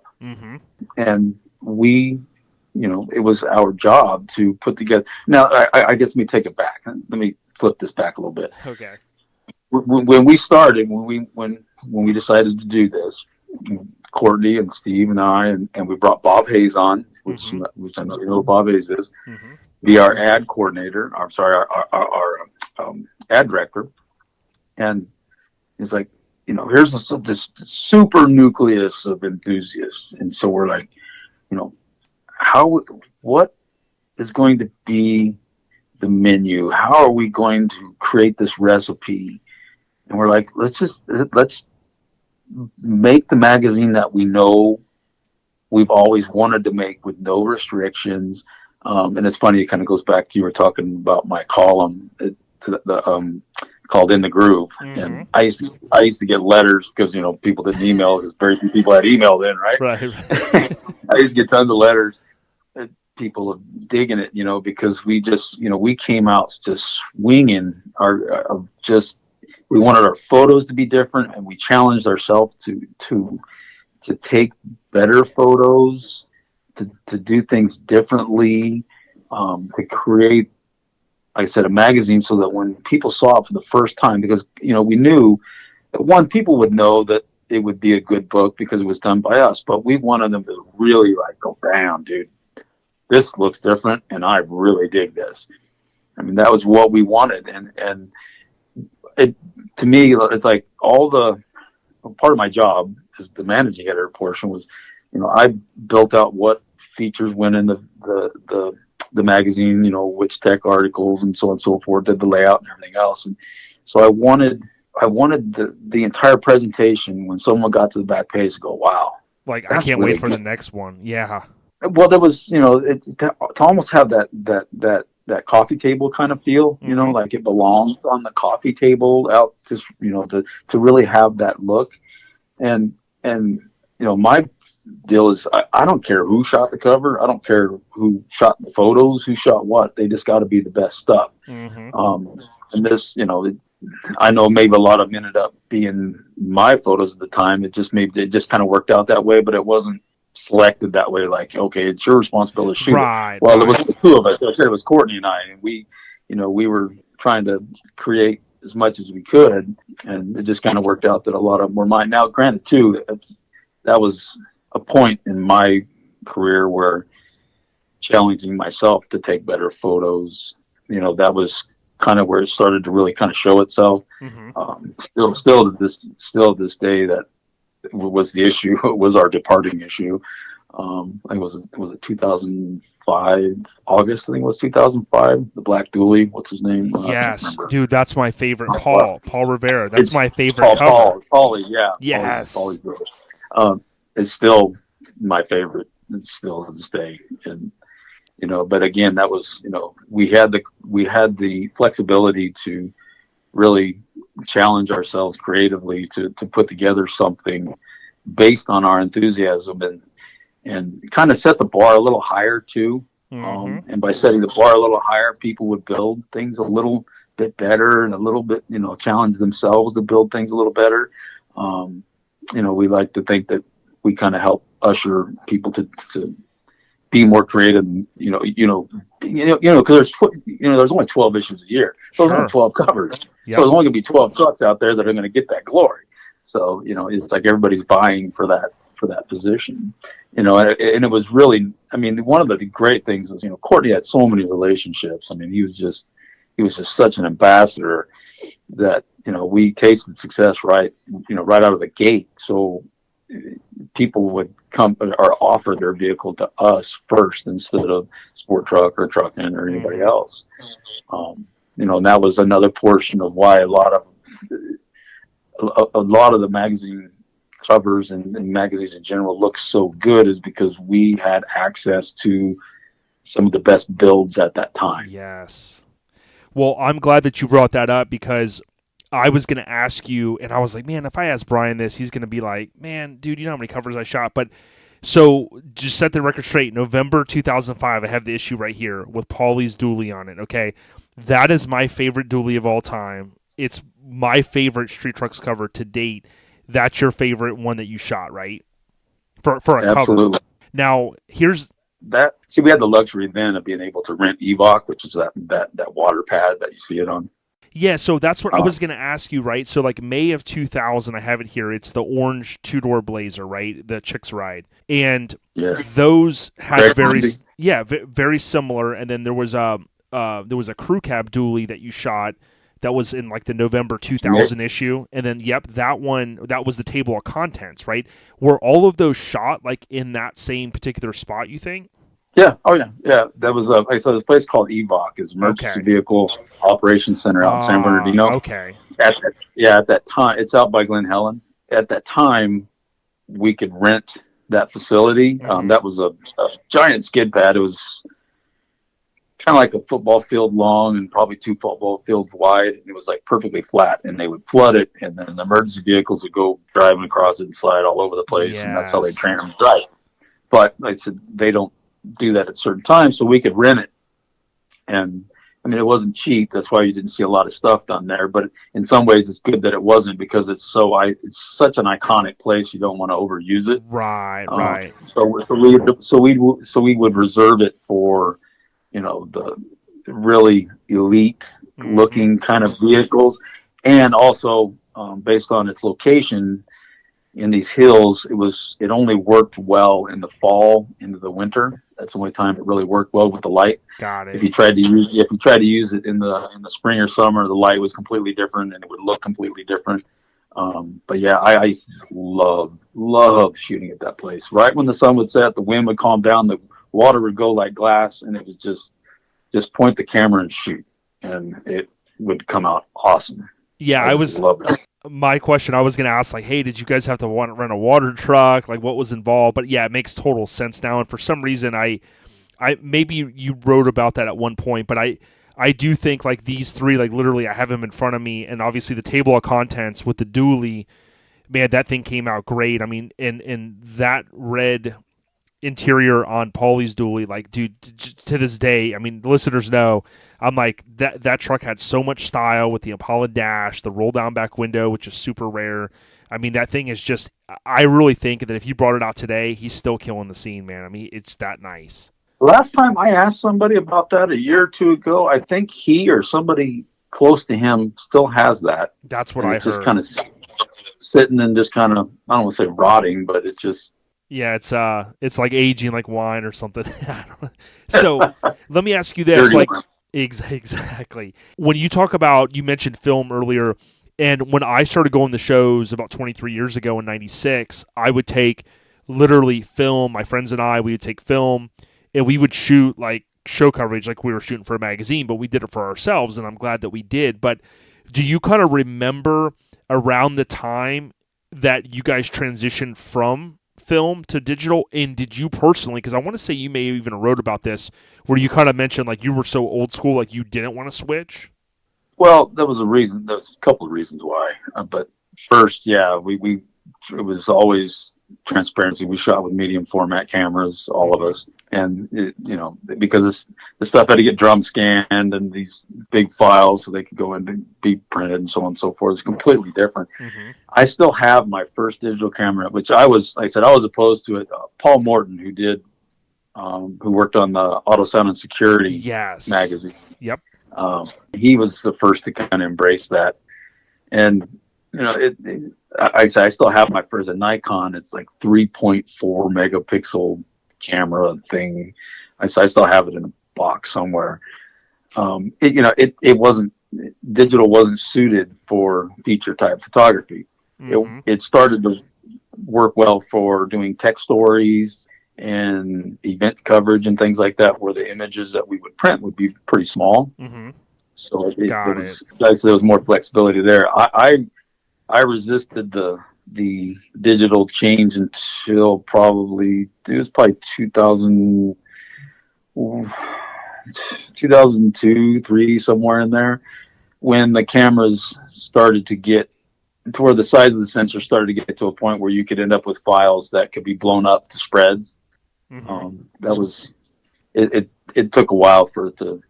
And we, it was our job to put together. Now, I guess let me take it back. Let me flip this back a little bit. Okay. When we started, when we decided to do this, Courtney and Steve and I, and we brought Bob Hayes on, which I know you know what Bob Hayes is, be our ad coordinator. I'm sorry, our ad director. And he's like, here's this super nucleus of enthusiasts. And so we're like, what is going to be the menu? How are we going to create this recipe And we're like, let's make the magazine that we know we've always wanted to make with no restrictions. And it's funny, it kind of goes back to you were talking about my column called In the Groove. Mm-hmm. And I used to get letters because, you know, people didn't email because very few people had email then, right? Right. I used to get tons of letters. People digging it, you know, because we just, you know, we came out just swinging we wanted our photos to be different, and we challenged ourselves to take better photos, to do things differently, to create, like I said, a magazine so that when people saw it for the first time, because, you know, we knew that people would know that it would be a good book because it was done by us, but we wanted them to really like go, damn, dude, this looks different, and I really dig this. I mean, that was what we wanted, and it, to me, it's like part of my job as the managing editor portion was, you know, I built out what features went in the magazine, you know, which tech articles and so on and so forth, did the layout and everything else. And so I wanted the entire presentation, when someone got to the back page, to go, wow. Like, I can't really wait for the next one. Yeah. Well, there was, you know, to almost have that coffee table kind of feel, you know, like it belongs on the coffee table out, just, you know, to really have that look. And, you know, my deal is I don't care who shot the cover. I don't care who shot the photos, who shot what. They just got to be the best stuff. Mm-hmm. And this, you know, I know maybe a lot of them ended up being my photos at the time. It just kind of worked out that way, but it wasn't selected that way. Like, okay, it's your responsibility to shoot. Right. Well, it was the two of us. I said it was Courtney and I, and we, you know, we were trying to create as much as we could, and it just kind of worked out that a lot of them were mine. Now, granted, too, that was a point in my career where challenging myself to take better photos, you know, that was kind of where it started to really kind of show itself. Mm-hmm. Still to this day, that was the issue. It was our departing issue. I think was it 2005 August? I think it was 2005. The Black Dually. What's his name? Yes, dude, that's my favorite. Paul Rivera. That's my favorite cover. Paulie, yeah. Yes. Paulie it's still my favorite. It's still to this day, and you know. But again, that was, you know, we had the flexibility to really challenge ourselves creatively to put together something based on our enthusiasm and kind of set the bar a little higher too. Mm-hmm. And by setting the bar a little higher, people would build things a little bit better and a little bit, you know, challenge themselves to build things a little better. You know, we like to think that we kind of help usher people to be more creative. Because there's only 12 issues a year. So there's only 12 covers. Yep. So there's only going to be 12 trucks out there that are going to get that glory. So, you know, it's like everybody's vying for that position, you know, and it was really, I mean, one of the great things was, you know, Courtney had so many relationships. I mean, he was just such an ambassador that, you know, we tasted success right out of the gate. So people would come or offer their vehicle to us first instead of Sport Truck or Truckin or anybody else. You know, and that was another portion of why a lot of the magazine covers and magazines in general look so good, is because we had access to some of the best builds at that time. Yes. Well, I'm glad that you brought that up, because I was going to ask you, and I was like, man, if I ask Brian this, he's going to be like, man, dude, you know how many covers I shot? But so just set the record straight. November 2005, I have the issue right here with Paulie's dually on it, okay? That is my favorite dually of all time. It's my favorite Street Trucks cover to date. That's your favorite one that you shot, right? For a Absolutely. cover. Now, here's that. See, we had the luxury then of being able to rent Evoc, which is that water pad that you see it on. Yeah, so that's what I was going to ask you, right? So like May of 2000, I have it here. It's the orange two-door Blazer, right? The Chicks Ride. And those had very similar. And then there was a crew cab dually that you shot that was in like the November 2000 issue. And then, that one, that was the table of contents, right? Were all of those shot like in that same particular spot, you think? Yeah. Oh yeah. Yeah. That was like I said, this place called EVOC, is Emergency Okay. Vehicle Operations Center out in San Bernardino. Okay. At that time, it's out by Glen Helen. At that time, we could rent that facility. That was a giant skid pad. It was kind of like a football field long and probably 2 football fields wide. And it was like perfectly flat, and they would flood it, and then the emergency vehicles would go driving across it and slide all over the place. Yes. And that's how they train them to drive. But like I said, they don't do that at certain times, so we could rent it. And I mean, it wasn't cheap. That's why you didn't see a lot of stuff done there. But in some ways, it's good that it wasn't, because it's such an iconic place. You don't want to overuse it. Right. Right. So we would reserve it for, the really elite looking kind of vehicles, and also based on its location in these hills, it only worked well in the fall into the winter. That's the only time it really worked well with the light. Got it. If you tried to use it in the spring or summer, the light was completely different and it would look completely different. But yeah, I love shooting at that place. Right when the sun would set, the wind would calm down, the water would go like glass, and it was just point the camera and shoot, and it would come out awesome. Yeah, I loved it. My question, I was going to ask, like, hey, did you guys have to rent a water truck? Like, what was involved? But yeah, it makes total sense now. And for some reason, I maybe you wrote about that at one point, but I do think like these three, like literally I have them in front of me, and obviously the table of contents with the dually, man, that thing came out great. I mean, and that red interior on Paulie's dually, like, dude, to this day, I mean, the listeners know, I'm like, that truck had so much style with the Impala dash, the roll down back window, which is super rare. I mean, that thing is just, I really think that if you brought it out today, he's still killing the scene, man. I mean, it's that nice. Last time I asked somebody about that a year or two ago, I think he or somebody close to him still has that. That's what I heard. Just kind of sitting and just kind of, I don't want to say rotting, but it's just. Yeah, it's like aging like wine or something. So let me ask you this, like, exactly. When you talk about, you mentioned film earlier, and when I started going to shows about 23 years ago in 96, I would take literally film, my friends and I, we would take film, and we would shoot like show coverage like we were shooting for a magazine, but we did it for ourselves, and I'm glad that we did. But do you kind of remember around the time that you guys transitioned from film to digital? And did you personally, because I want to say you may have even wrote about this, where you kind of mentioned like you were so old school, like you didn't want to switch? Well, there was a couple of reasons why. But first, yeah, it was always transparency. We shot with medium format cameras, all of us. And, because the stuff had to get drum scanned and these big files so they could go in and be printed and so on and so forth. It's completely different. Mm-hmm. I still have my first digital camera, which I was opposed to it. Paul Morton, who worked on the Auto Sound and Security magazine. Yep. He was the first to kind of embrace that. And, I still have my first, a Nikon. It's like 3.4 megapixel camera thing. I still have it in a box somewhere. Digital wasn't suited for feature type photography. Mm-hmm. It started to work well for doing tech stories and event coverage and things like that, where the images that we would print would be pretty small. Mm-hmm. So there was more flexibility there. I resisted the digital change until probably 2002, 2003, somewhere in there, when the cameras started to get to where the size of the sensor started to get to a point where you could end up with files that could be blown up to spreads. Mm-hmm. It took a while for it to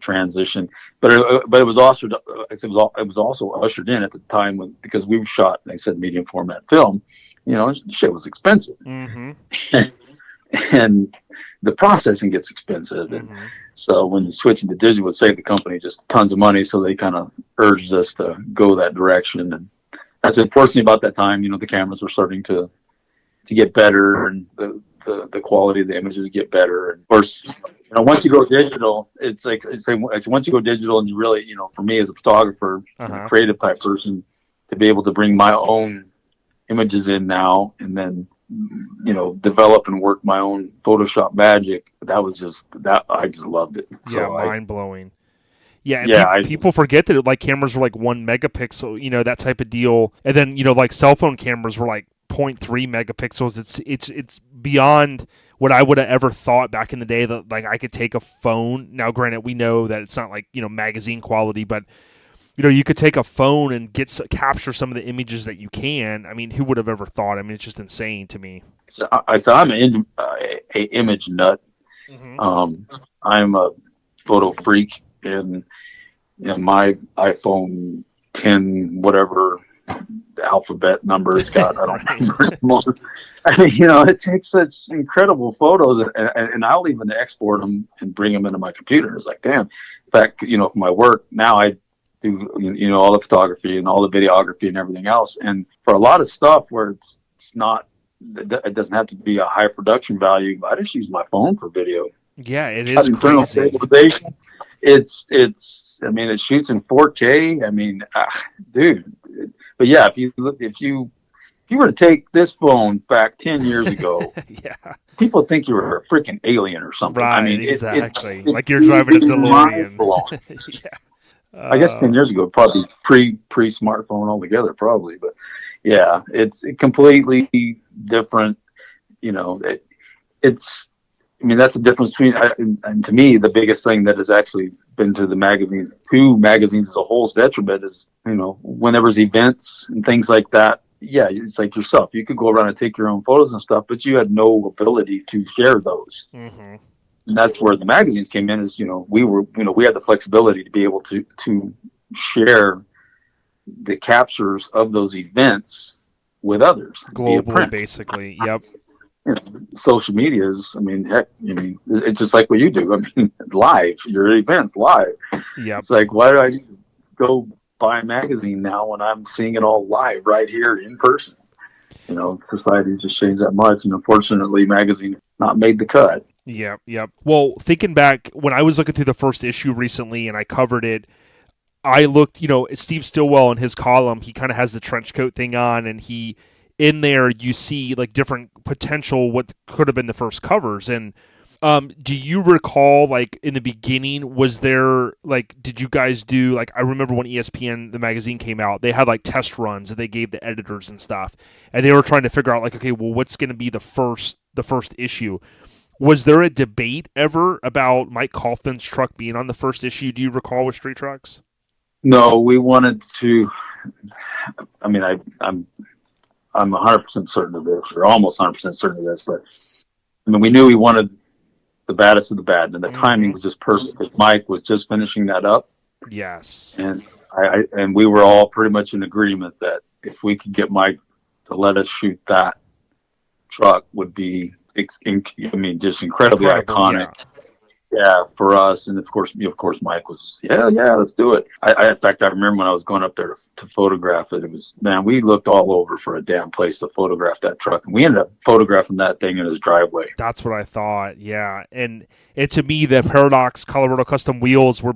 transition, but it was also ushered in at the time because we shot, like I said, medium format film. Shit was expensive, mm-hmm. and the processing gets expensive, and mm-hmm. so when you switch into digital, it saved the company just tons of money. So they kind of urged us to go that direction, and that's unfortunately about that time. The cameras were starting to get better, and the quality of the images get better. And of course, once you go digital, it's once you go digital and you really, for me as a photographer, uh-huh. a creative type person, to be able to bring my own images in now and then develop and work my own Photoshop magic, I just loved it. Yeah, So mind blowing. Yeah, and Yeah, people forget that like cameras were like 1 megapixel, that type of deal, and then like cell phone cameras were like 0.3 megapixels. It's beyond what I would have ever thought back in the day that like I could take a phone. Now, granted, we know that it's not like magazine quality, but you could take a phone and capture some of the images that you can. I mean, who would have ever thought? I mean, it's just insane to me. so I'm an image nut. I'm a photo freak, and my iPhone 10 whatever alphabet number it's got, I don't remember anymore. I mean, it takes such incredible photos, and I'll even export them and bring them into my computer. It's like, damn. In fact, for my work now, I do all the photography and all the videography and everything else. And for a lot of stuff where it doesn't have to be a high production value, I just use my phone for video. Yeah, it is internal crazy. stabilization. I mean, it shoots in 4K. I mean, dude. But yeah, if you were to take this phone back 10 years ago, yeah, people think you were a freaking alien or something. Right, I mean, exactly. Like you're driving a DeLorean. Yeah. I guess 10 years ago, probably pre-smartphone altogether, probably. But yeah, it's completely different. That's the difference between, and to me, the biggest thing that has actually been to magazines as a whole's detriment is, whenever there's events and things like that. Yeah, it's like yourself. You could go around and take your own photos and stuff, but you had no ability to share those. Mm-hmm. And that's where the magazines came in. Is we had the flexibility to be able to share the captures of those events with others globally, basically. Yep. Social media is, it's just like what you do. I mean, live, your events live. Yep. It's like, why do I go buy a magazine now when I'm seeing it all live right here in person? Society just changed that much, and unfortunately, magazine not made the cut. Yep. Well, thinking back, when I was looking through the first issue recently and I covered it, I looked, Steve Stillwell in his column, he kind of has the trench coat thing on, and in there you see like different potential what could have been the first covers. And do you recall, like, in the beginning, was there, like, did you guys do, like, I remember when ESPN, the magazine, came out, they had, like, test runs that they gave the editors and stuff, and they were trying to figure out, like, okay, well, what's going to be the first issue? Was there a debate ever about Mike Kaufman's truck being on the first issue? Do you recall with Street Trucks? No, we wanted to, I'm 100% certain of this, or almost 100% certain of this, but, we knew we wanted the baddest of the bad, and the timing was just perfect because Mike was just finishing that up. Yes. And we were all pretty much in agreement that if we could get Mike to let us shoot that truck would be, just incredibly iconic. Yeah, for us. And of course Mike was, yeah, let's do it. In fact, I remember when I was going up there to photograph it, we looked all over for a damn place to photograph that truck. And we ended up photographing that thing in his driveway. That's what I thought, yeah. And to me, the Paradox Colorado Custom Wheels were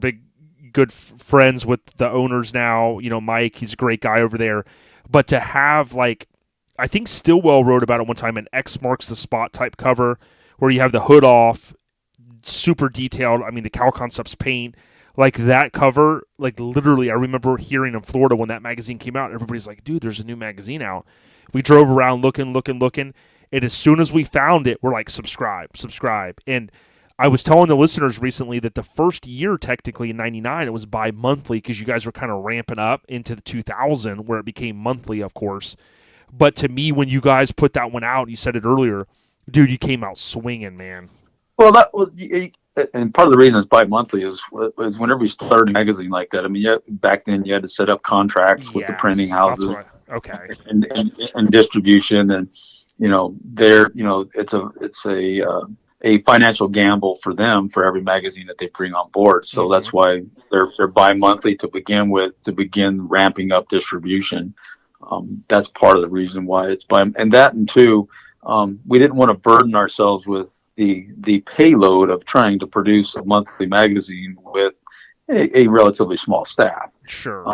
good friends with the owners now. Mike, he's a great guy over there. But to have, like, I think Stillwell wrote about it one time, an X marks the spot type cover where you have the hood off, super detailed. The Cow Concepts paint, like that cover, like literally I remember hearing in Florida when that magazine came out, everybody's like, dude, there's a new magazine out. We drove around looking, and as soon as we found it, we're like, subscribe. And I was telling the listeners recently that the first year, technically in 99, it was bi-monthly because you guys were kind of ramping up into the 2000 where it became monthly, of course. But to me, when you guys put that one out, you said it earlier, dude, you came out swinging, man. Well, that was, and part of the reason it's bi-monthly is whenever you start a magazine like that. Back then you had to set up contracts with the printing houses, okay, and distribution, and it's a financial gamble for them for every magazine that they bring on board. So that's why they're bi-monthly to begin with, to begin ramping up distribution. That's part of the reason why it's and two, we didn't want to burden ourselves with the payload of trying to produce a monthly magazine with a relatively small staff. Sure.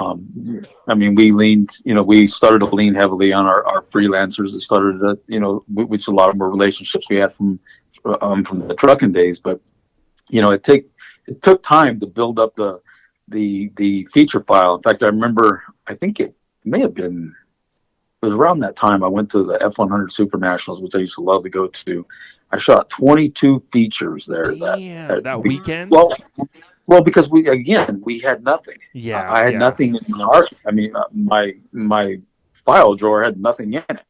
I mean, we started to lean heavily on our freelancers. It started to, which a lot of them were relationships we had from the trucking days. But, it took time to build up the feature file. In fact, I remember, I think it may have been, it was around that time I went to the F100 Super Nationals, which I used to love to go to. I shot 22 features there. Damn, that weekend? Well, because we had nothing. Yeah, I had nothing in our. I mean, my file drawer had nothing in it.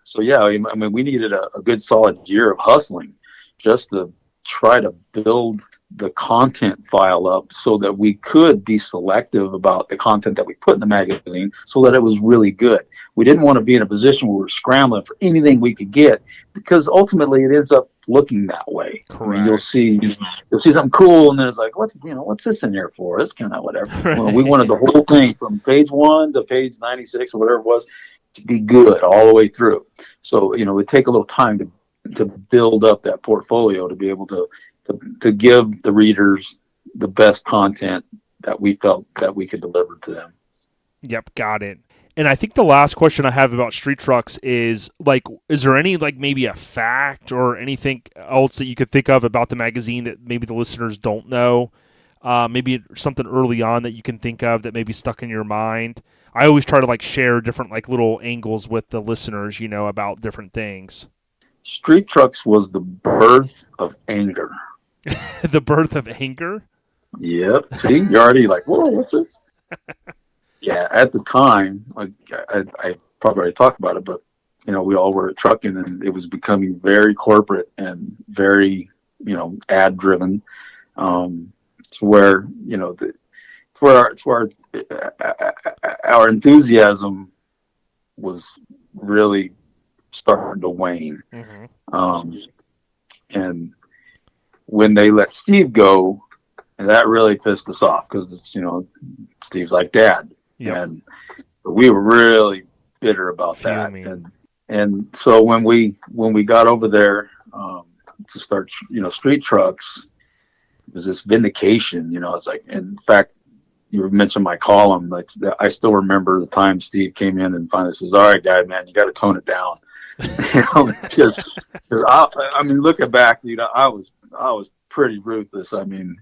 So yeah, I mean, we needed a good solid year of hustling just to try to build the content file up so that we could be selective about the content that we put in the magazine, so that it was really good. We didn't want to be in a position where we're scrambling for anything we could get, because ultimately it ends up looking that way. Correct. I mean, you'll see something cool, and then it's like, what's this in here for? It's kind of whatever. Right. Well, we wanted the whole thing from page 1 to page 96 or whatever it was to be good all the way through. So it would take a little time to build up that portfolio to be able to give the readers the best content that we felt that we could deliver to them. Yep, got it. And I think the last question I have about Street Trucks is, is there any, maybe a fact or anything else that you could think of about the magazine that maybe the listeners don't know? Maybe something early on that you can think of that maybe stuck in your mind? I always try to, share different, little angles with the listeners, about different things. Street Trucks was the birth of anger. The birth of anger? Yep. See, you're already like, whoa, what's this? Yeah, at the time, I probably already talked about it, but, we all were trucking, and it was becoming very corporate and very, ad driven. It's where, our enthusiasm was really starting to wane. Mm-hmm. And when they let Steve go, and that really pissed us off, because Steve's like dad. Yep. And we were really bitter about Fuming. that. And so when we got over there to start, Street Trucks, it was this vindication. It's like, in fact, you mentioned my column. I still remember the time Steve came in and finally says, "All right, guy, man, you got to tone it down." Because I mean, looking back, I was pretty ruthless. I mean,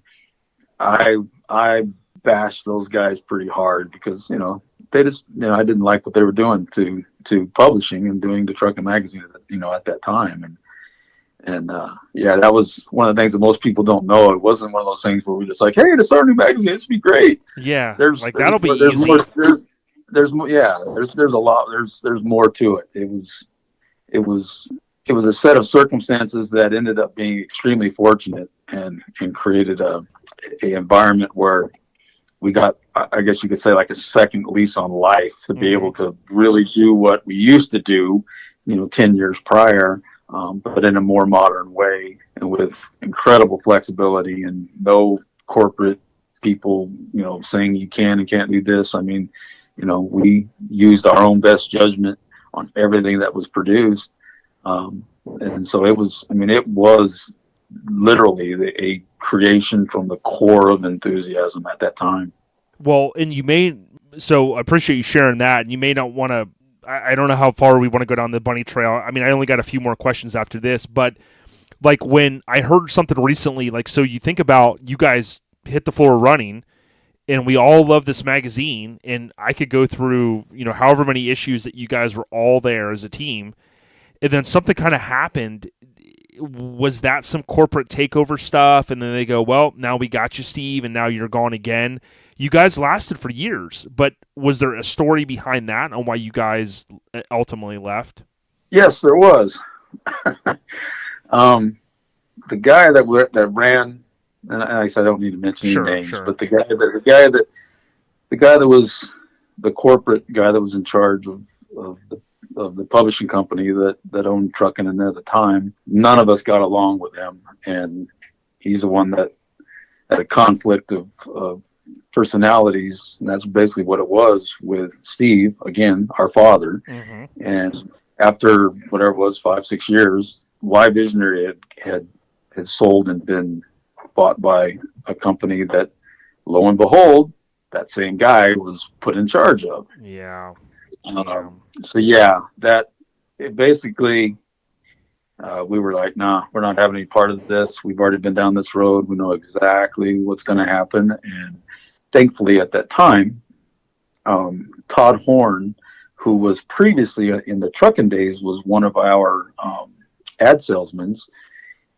I bashed those guys pretty hard because they just I didn't like what they were doing to publishing and doing the Truckin magazine at that time, and that was one of the things that most people don't know. It wasn't one of those things where we're just like, hey, this is our new magazine, this would be great. Yeah, that'll be easy. There's a lot. There's more to it. It was a set of circumstances that ended up being extremely fortunate and created a environment where we got, I guess you could say, like a second lease on life to be able to really do what we used to do, 10 years prior, but in a more modern way and with incredible flexibility and no corporate people, saying you can and can't do this. I mean, we used our own best judgment on everything that was produced. And so it was literally a creation from the core of enthusiasm at that time. Well, and so I appreciate you sharing that. And you may not want to, I don't know how far we want to go down the bunny trail. I mean, I only got a few more questions after this, but when I heard something recently, so you think about you guys hit the floor running, and we all love this magazine, and I could go through, however many issues that you guys were all there as a team, and then something kind of happened. Was that some corporate takeover stuff? And then they go, well, now we got you, Steve, and now you're gone again. You guys lasted for years, but was there a story behind that on why you guys ultimately left? Yes, there was. The guy that ran, and I said I don't need to mention any names, but the guy that was the corporate guy that was in charge of the publishing company that owned Truckin and at the time, none of us got along with him, and he's the one that had a conflict of personalities, and that's basically what it was with Steve, again, our father. Mm-hmm. And after whatever it was, 5-6 years, Y Visionary had sold and been bought by a company that lo and behold, that same guy was put in charge of. Yeah. So yeah, that it basically, we were like, nah, we're not having any part of this. We've already been down this road. We know exactly what's going to happen. And thankfully at that time, Todd Horn, who was previously in the Truckin days, was one of our ad salesmen.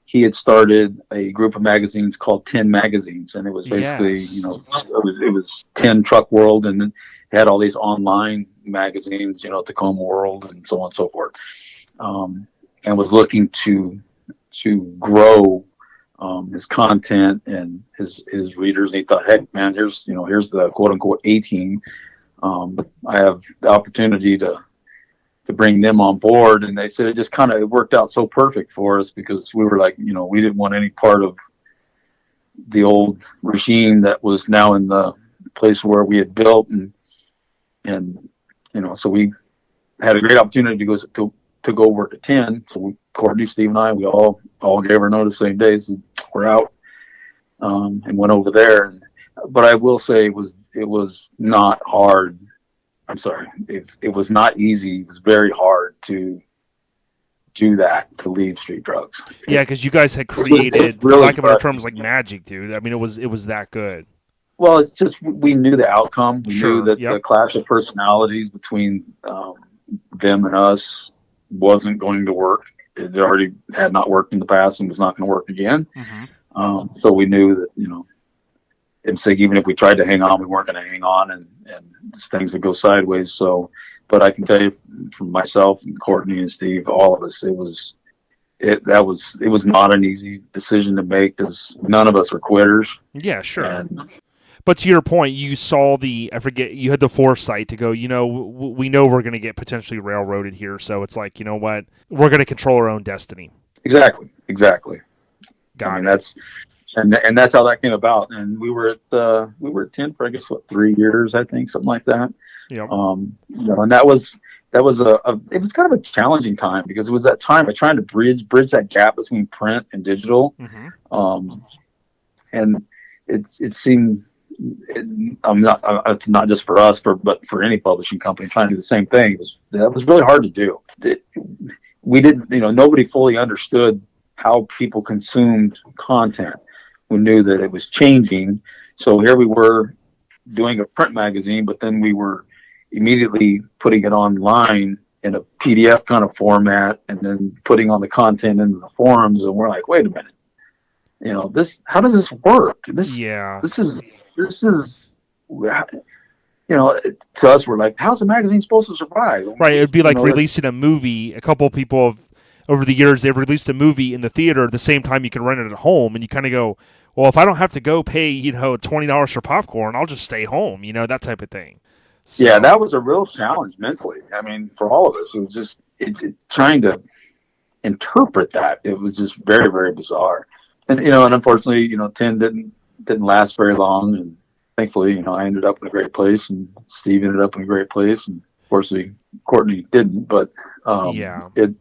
He had started a group of magazines called 10 Magazines, and it was basically, it was 10 Truck World, and then it had all these online magazines, Tacoma World, and so on and so forth, and was looking to grow his content and his readers. And he thought, heck, man, here's the quote unquote A team. I have the opportunity to bring them on board. And they said it just it worked out so perfect for us, because we were like, we didn't want any part of the old regime that was now in the place where we had built. And so we had a great opportunity to go work at 10. So Courtney, Steve, and I, we all gave our notice the same day. So we're out, and went over there. But I will say it was not hard. I'm sorry. It was not easy. It was very hard to do that, to leave Street Drugs. Yeah, because you guys had created, for lack of better terms, like magic, dude. I mean, it was that good. Well, it's just we knew the outcome. We knew that yep. the clash of personalities between them and us wasn't going to work. It already had not worked in the past and was not going to work again. Mm-hmm. So we knew that, even if we tried to hang on, we weren't going to hang on, and things would go sideways. So, but I can tell you from myself and Courtney and Steve, all of us, it was not an easy decision to make, because none of us were quitters. Yeah, sure. But to your point, you saw you had the foresight to go, we know we're going to get potentially railroaded here. So it's like, you know what? We're going to control our own destiny. Exactly. Got it. That's how that came about. And we were at 10 for, I guess, 3 years, I think, something like that. Yep. And that was it was kind of a challenging time, because it was that time of trying to bridge that gap between print and digital. Mm-hmm. And it seemed, it's not just for us, but for any publishing company trying to do the same thing. That was really hard to do. We didn't, nobody fully understood how people consumed content. We knew that it was changing. So here we were doing a print magazine, but then we were immediately putting it online in a PDF kind of format, and then putting on the content into the forums. And we're like, wait a minute, how does this work? This is, to us, we're like, how's a magazine supposed to survive? Right. It would be like releasing a movie. A couple of people have, over the years, they've released a movie in the theater at the same time you can rent it at home, and you kind of go, well, if I don't have to go pay, $20 for popcorn, I'll just stay home, that type of thing. So, yeah, that was a real challenge mentally. I mean, for all of us, it was just trying to interpret that. It was just very, very bizarre. And and unfortunately, 10 didn't last very long. And thankfully, I ended up in a great place, and Steve ended up in a great place, and unfortunately, Courtney didn't. But it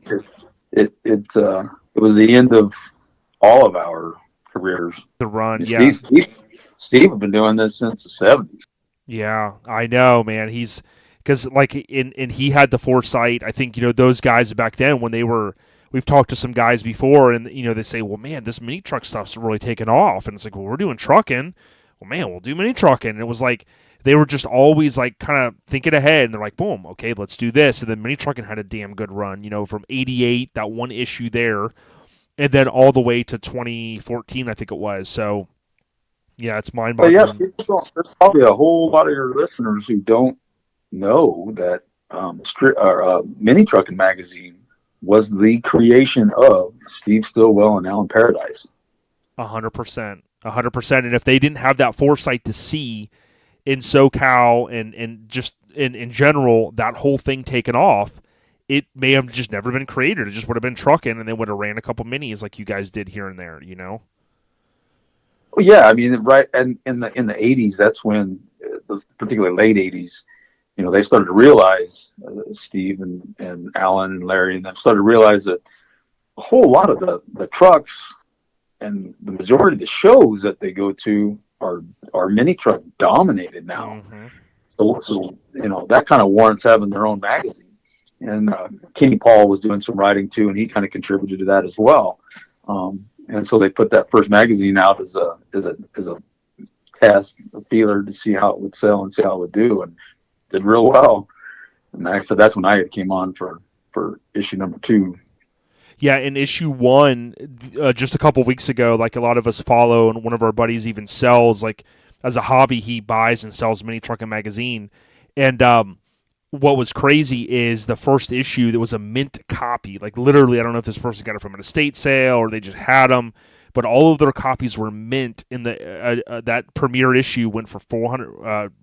was the end of all of our careers. The run, Steve had been doing this since the 70s. Yeah, I know, man. Because he had the foresight. I think, those guys back then, when we've talked to some guys before, and, they say, well, man, this mini truck stuff's really taken off. And it's like, well, we're doing trucking. Well, man, we'll do mini trucking. And it was like, they were just always like kind of thinking ahead, and they're like, boom, okay, let's do this. And then mini trucking had a damn good run, from 88, that one issue there, and then all the way to 2014, I think it was. So, yeah, it's mind-boggling. There's probably a whole lot of your listeners who don't know that Mini Truckin' Magazine was the creation of Steve Stillwell and Alan Paradise. 100%. 100%. And if they didn't have that foresight to see in SoCal and just in general that whole thing taken off, it may have just never been created. It just would have been trucking, and they would have ran a couple minis like you guys did here and there, Well, yeah, I mean, right, and in the 80s, that's when, particularly late 80s, they started to realize, Steve and Alan and Larry and them started to realize that a whole lot of the trucks and the majority of the shows that they go to are mini truck dominated now. Mm-hmm. So that kind of warrants having their own magazine. And Kenny Paul was doing some writing too, and he kind of contributed to that as well. And so they put that first magazine out as a test, a feeler to see how it would sell and see how it would do, and did real well. And actually, that's when I came on for issue number 2. Yeah, in issue 1, just a couple weeks ago, like a lot of us follow, and one of our buddies even sells, like as a hobby, he buys and sells Mini Truckin magazine. And what was crazy is the first issue, there was a mint copy. Like literally, I don't know if this person got it from an estate sale or they just had them, but all of their copies were mint. In the that premiere issue went for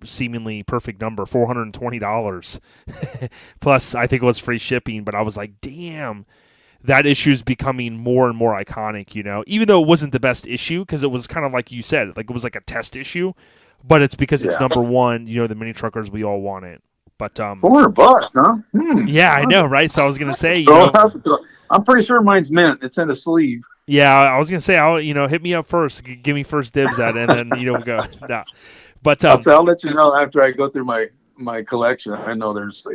seemingly perfect number, $420. Plus, I think it was free shipping. But I was like, damn. That issue is becoming more and more iconic, even though it wasn't the best issue, because it was kind of like you said, like it was like a test issue, but it's because it's number 1, the mini truckers, we all want it. But $400, huh? Yeah, I know, right? So I was gonna say, I'm pretty sure mine's mint. It's in a sleeve. Yeah, I was gonna say, hit me up first, give me first dibs at it, and then we'll go. Nah. But I'll let you know after I go through my collection. I know there's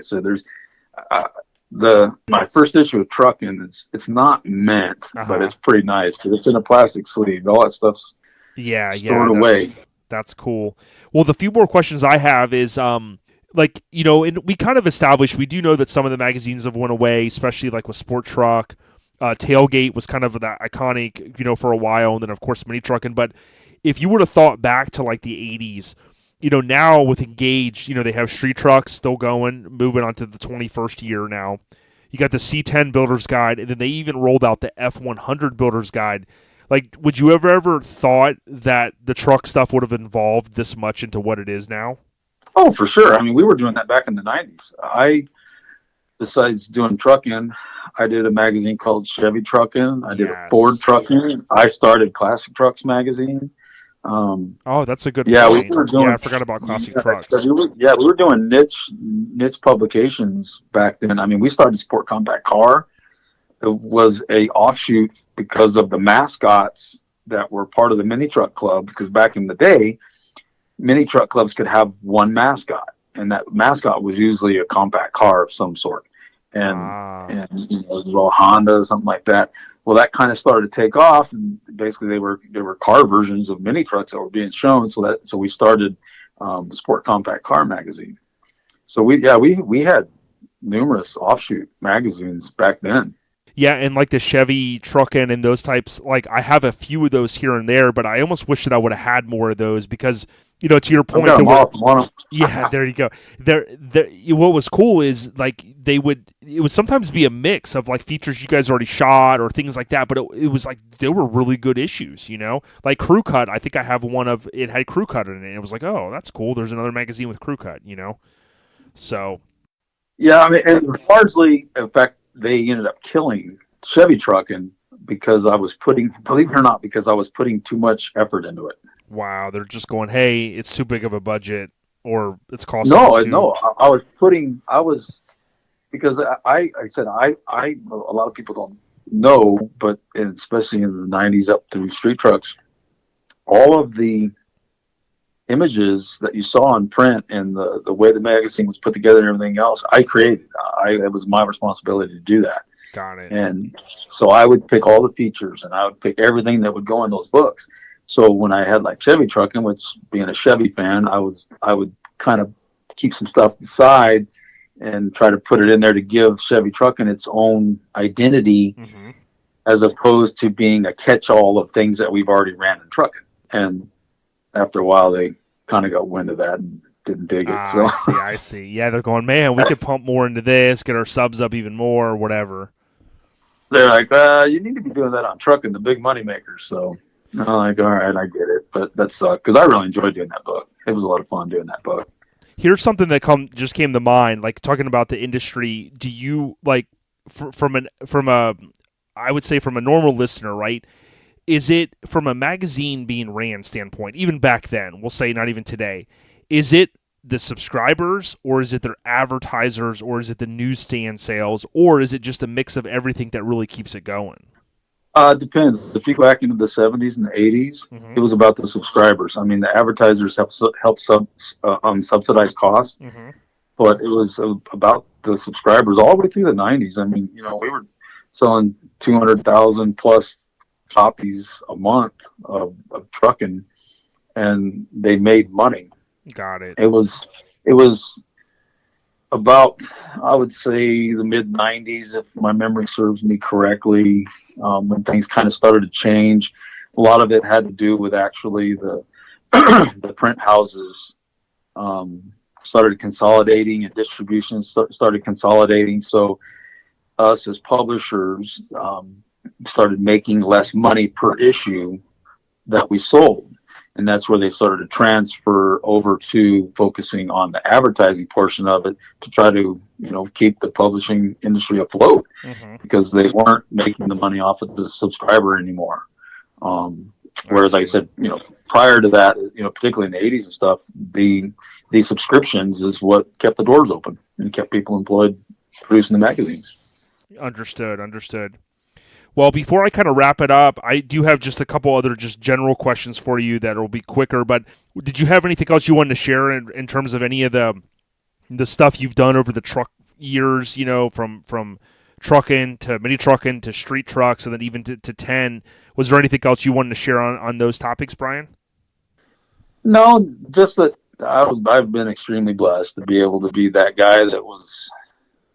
my first issue of Truckin. It's not mint, but it's pretty nice because it's in a plastic sleeve. All that stuff's stored away. That's cool. Well, the few more questions I have is and we kind of established, we do know that some of the magazines have went away, especially like with Sport Truck. Tailgate was kind of that iconic, for a while, and then of course Mini Truckin. But if you would have thought back to like the 80s, now with Engage, they have street trucks still going, moving on to the 21st year now. You got the C10 Builder's Guide, and then they even rolled out the F100 Builder's Guide. Like, would you ever thought that the truck stuff would have evolved this much into what it is now? Oh, for sure. I mean, we were doing that back in the 90s. Besides doing Truckin, I did a magazine called Chevy Truckin. I did a Ford Truckin. I started Classic Trucks magazine. That's a good point. I forgot about Classic Trucks. We were doing niche publications back then. I mean, we started Sport Compact Car. It was a offshoot because of the mascots that were part of the mini truck club, because back in the day, mini truck clubs could have one mascot, and that mascot was usually a compact car of some sort. And it was all Honda, something like that. Well, that kind of started to take off, and basically they were car versions of mini trucks that were being shown. So we started the Sport Compact Car magazine. So we had numerous offshoot magazines back then. Yeah, and like the Chevy Truckin and those types, like I have a few of those here and there, but I almost wish that I would have had more of those because, to your point, yeah, there you go. What was cool is like it would sometimes be a mix of like features you guys already shot or things like that, but it was like they were really good issues, like Crew Cut. I think I have one of it had Crew Cut in it. And it was like, oh, that's cool. There's another magazine with Crew Cut, So yeah, I mean, and largely, in fact, they ended up killing Chevy Truckin because I was putting too much effort into it. Wow, they're just going, hey, it's too big of a budget, or it's costing No, because I said, a lot of people don't know, but especially in the 90s up through street trucks, all of the images that you saw in print and the way the magazine was put together and everything else, I created. It was my responsibility to do that. Got it. And so I would pick all the features and I would pick everything that would go in those books. So when I had like Chevy Truckin, which being a Chevy fan, I would kind of keep some stuff aside and try to put it in there to give Chevy Truckin its own identity, as opposed to being a catch-all of things that we've already ran in Truckin. And after a while, they kind of got wind of that and didn't dig it. So I see. Yeah, they're going, man, we could pump more into this, get our subs up even more, or whatever. They're like, you need to be doing that on Truckin, the big money maker. So I'm like, all right, I get it. But that sucked because I really enjoyed doing that book. It was a lot of fun doing that book. Here's something that just came to mind, like talking about the industry. Do you like from a normal listener, right? Is it from a magazine being ran standpoint, even back then, we'll say not even today, is it the subscribers or is it their advertisers or is it the newsstand sales or is it just a mix of everything that really keeps it going? It depends. If you go back into the 70s and the 80s, Mm-hmm. it was about the subscribers. I mean, the advertisers help subsidize costs, Mm-hmm. but it was about the subscribers all the way through the 90s. I mean, we were selling 200,000 plus copies a month of Truckin, and they made money. Got it. It was about, I would say, the mid 90s, if my memory serves me correctly, when things kind of started to change. A lot of it had to do with actually the the print houses started consolidating, and distribution started consolidating. So us as publishers started making less money per issue that we sold. And that's where they started to transfer over to focusing on the advertising portion of it to try to, keep the publishing industry afloat, Mm-hmm. because they weren't making the money off of the subscriber anymore. Whereas, like I said, prior to that, particularly in the 80s and stuff, the subscriptions is what kept the doors open and kept people employed producing the magazines. Understood. Well, before I kind of wrap it up, I do have just a couple other just general questions for you that will be quicker. But did you have anything else you wanted to share in terms of any of the stuff you've done over the truck years? From trucking to mini trucking to street trucks, and then even to 10. Was there anything else you wanted to share on those topics, Brian? No, just that I've been extremely blessed to be able to be that guy that was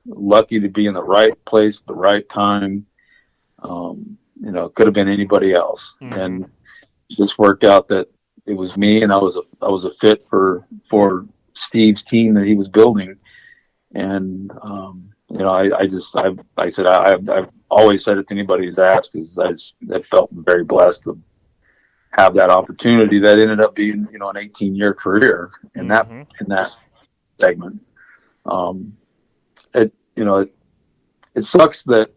lucky to be in the right place at the right time. It could have been anybody else, Mm-hmm. and it just worked out that it was me, and I was a fit for Steve's team that he was building. And I've always said it to anybody who's asked, is I felt very blessed to have that opportunity that ended up being an 18-year career in Mm-hmm. that segment. It sucks that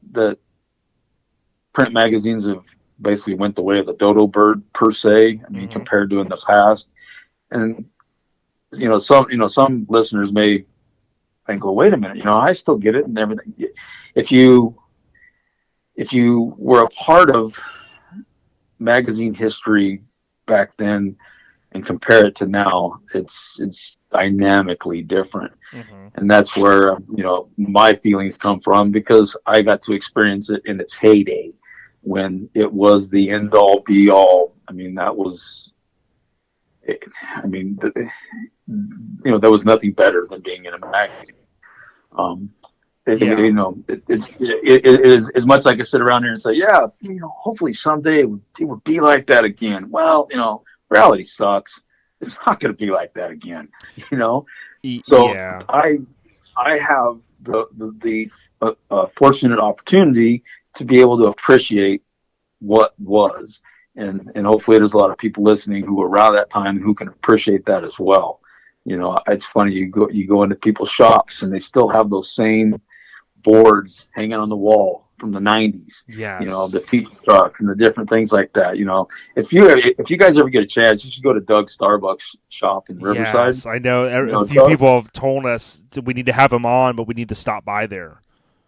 print magazines have basically went the way of the dodo bird per se. I mean, Mm-hmm. compared to in the past. And some listeners may think, well, wait a minute, I still get it and everything. If you were a part of magazine history back then and compare it to now, it's dynamically different. Mm-hmm. And that's where my feelings come from, because I got to experience it in its heyday, when it was the end all be all. I mean, that was it. I mean, there was nothing better than being in a magazine. It is as much like I sit around here and say, yeah, hopefully someday it would be like that again. Well, reality sucks. It's not going to be like that again. So Yeah. I have the fortunate opportunity to be able to appreciate what was, and hopefully there's a lot of people listening who were around that time and who can appreciate that as well. It's funny, you go into people's shops and they still have those same boards hanging on the wall from the 90s. Yes. The feed truck and the different things like that. If you guys ever get a chance, you should go to Doug's Starbucks shop in Riverside. Yes, I know. A few Doug, people have told us that we need to have him on, but we need to stop by there.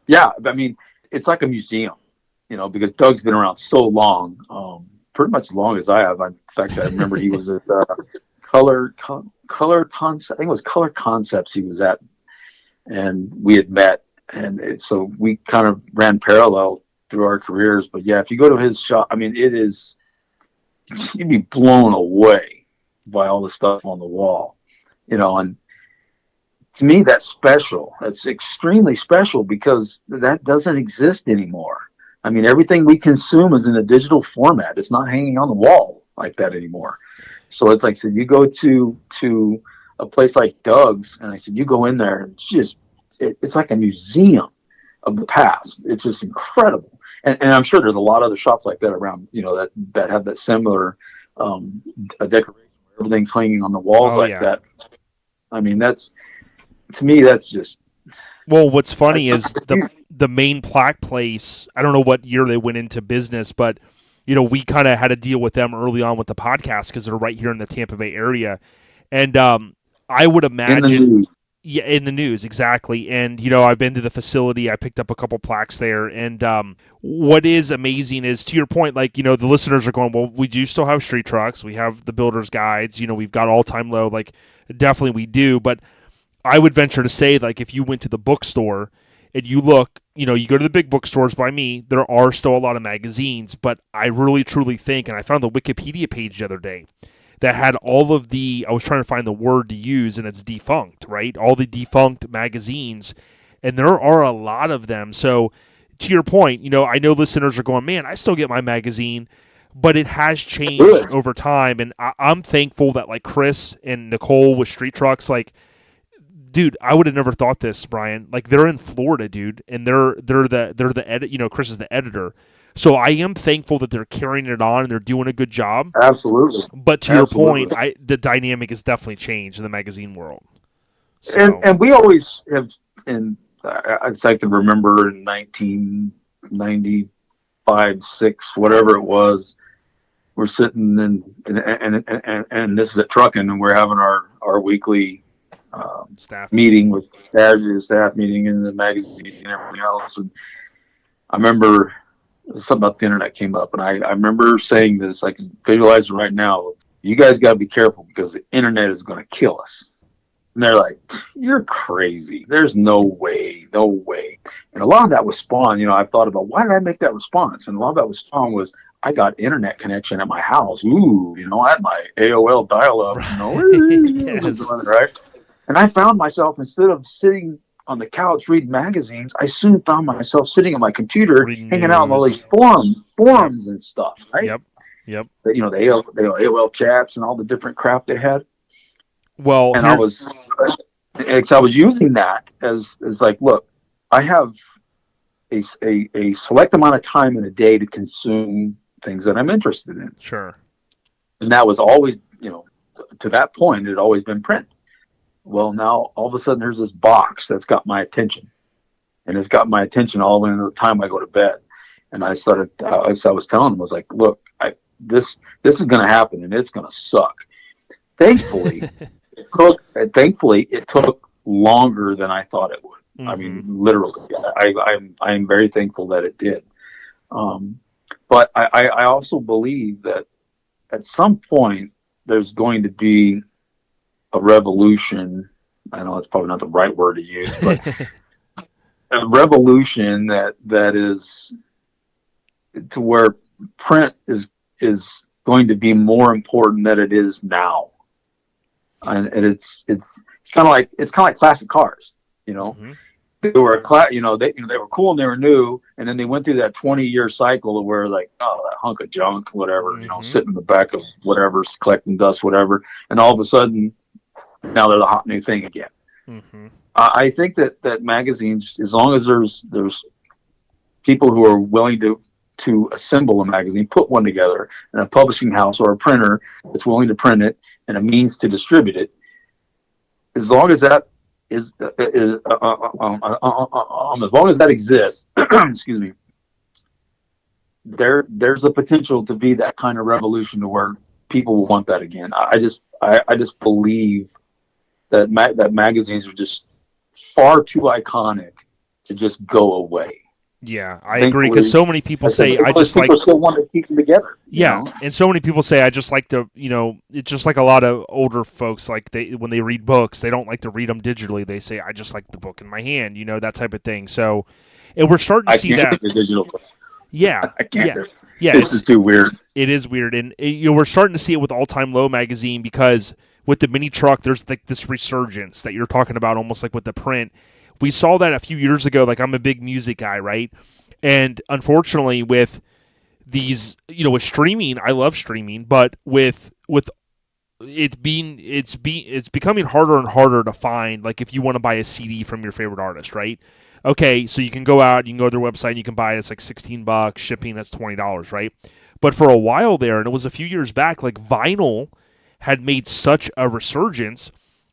Yeah, I mean, it's like a museum, because Doug's been around so long, pretty much as long as I have. In fact, I remember he was at Color Concept. I think it was Color Concepts he was at, and we had met, and so we kind of ran parallel through our careers. But yeah, if you go to his shop, I mean, you'd be blown away by all the stuff on the wall, and to me, that's special. That's extremely special, because that doesn't exist anymore. I mean, everything we consume is in a digital format. It's not hanging on the wall like that anymore. So it's like, so you go to a place like Doug's, and I said, you go in there, and it's like a museum of the past. It's just incredible. And I'm sure there's a lot of other shops like that around, that have that similar a decoration where everything's hanging on the walls that. I mean, to me, that's just. Well, what's funny is the main plaque place, I don't know what year they went into business, but we kind of had to deal with them early on with the podcast because they're right here in the Tampa Bay area. And I would imagine, Yeah, in the news, exactly. And, you know, I've been to the facility. I picked up a couple plaques there. And what is amazing is, to your point, like, you know, the listeners are going, well, we do still have street trucks. We have the builder's guides. You know, we've got all-time low. Like, definitely we do. But I would venture to say, like, if you went to the bookstore and you look, you know, you go to the big bookstores by me, there are still a lot of magazines. But I really, truly think, and I found the Wikipedia page the other day, that had all of I was trying to find the word to use, and it's defunct, right? All the defunct magazines, and there are a lot of them. So, to your point, you know, I know listeners are going, man, I still get my magazine, but it has changed over time, and I'm thankful that, like, Chris and Nicole with Street Trucks, like, dude, I would have never thought this, Brian. Like, they're in Florida, dude, and they're the edit. You know, Chris is the editor. So I am thankful that they're carrying it on and they're doing a good job. Absolutely. But to your point, the dynamic has definitely changed in the magazine world. So. And we always have, and I can remember in 1995, 6, whatever it was, we're sitting and this is at Truckin, and we're having our weekly staff meeting with the staff meeting and the magazine and everything else. And I remember something about the internet came up, and I remember saying this. I can visualize it right now. You guys got to be careful because the internet is going to kill us. And they're like, you're crazy. There's no way. And a lot of that was spawned. You know, I thought about, why did I make that response? And a lot of that was spawned was, I got internet connection at my house. Ooh, you know, I had my AOL dial-up, you know, yes. Right? And I found myself, instead of sitting on the couch reading magazines, I soon found myself sitting at my computer, hanging out in all these forums and stuff, right? Yep. You know, the AOL chats and all the different crap they had. Well, and I was using that as like, look, I have a select amount of time in a day to consume things that I'm interested in. Sure. And that was always, you know, to that point, it had always been print. Well, now all of a sudden there's this box that's got my attention, and it's got my attention all the way into the time I go to bed. And I started, as I was telling them, I was like, look, this is going to happen, and it's going to suck. Thankfully, it took longer than I thought it would. Mm-hmm. I mean, literally, I'm very thankful that it did. But I also believe that at some point there's going to be a revolution. I know it's probably not the right word to use, but a revolution that is to where print is going to be more important than it is now. And it's kind of like classic cars, you know. Mm-hmm. They were they were cool and they were new, and then they went through that 20-year cycle of where, like, oh, that hunk of junk, whatever, mm-hmm. you know, sitting in the back of whatever, collecting dust, whatever, and all of a sudden now they're the hot new thing again. Mm-hmm. I think that magazines, as long as there's people who are willing to assemble a magazine, put one together, and a publishing house or a printer that's willing to print it and a means to distribute it, as long as that as long as that exists, excuse me, there's a potential to be that kind of revolution to where people will want that again. I just believe that magazines are just far too iconic to just go away. Yeah, I agree, because so many people say people still want to keep them together. Yeah, you know? And so many people say I just like to, you know, it's just like a lot of older folks, like when they read books, they don't like to read them digitally. They say I just like the book in my hand, you know, that type of thing. So, and we're starting to see that. Digital book. Yeah, I can't. Yeah, this is too weird. It is weird, and you know, we're starting to see it with All Time Low magazine, because with the mini truck, there's like this resurgence that you're talking about, almost like with the print. We saw that a few years ago. Like, I'm a big music guy, right? And unfortunately, with these, you know, with streaming, I love streaming, but with it's becoming harder and harder to find. Like, if you want to buy a CD from your favorite artist, right? Okay, so you can go out, you can go to their website, and you can buy it. It's like $16, shipping that's $20, right? But for a while there, and it was a few years back, like, vinyl had made such a resurgence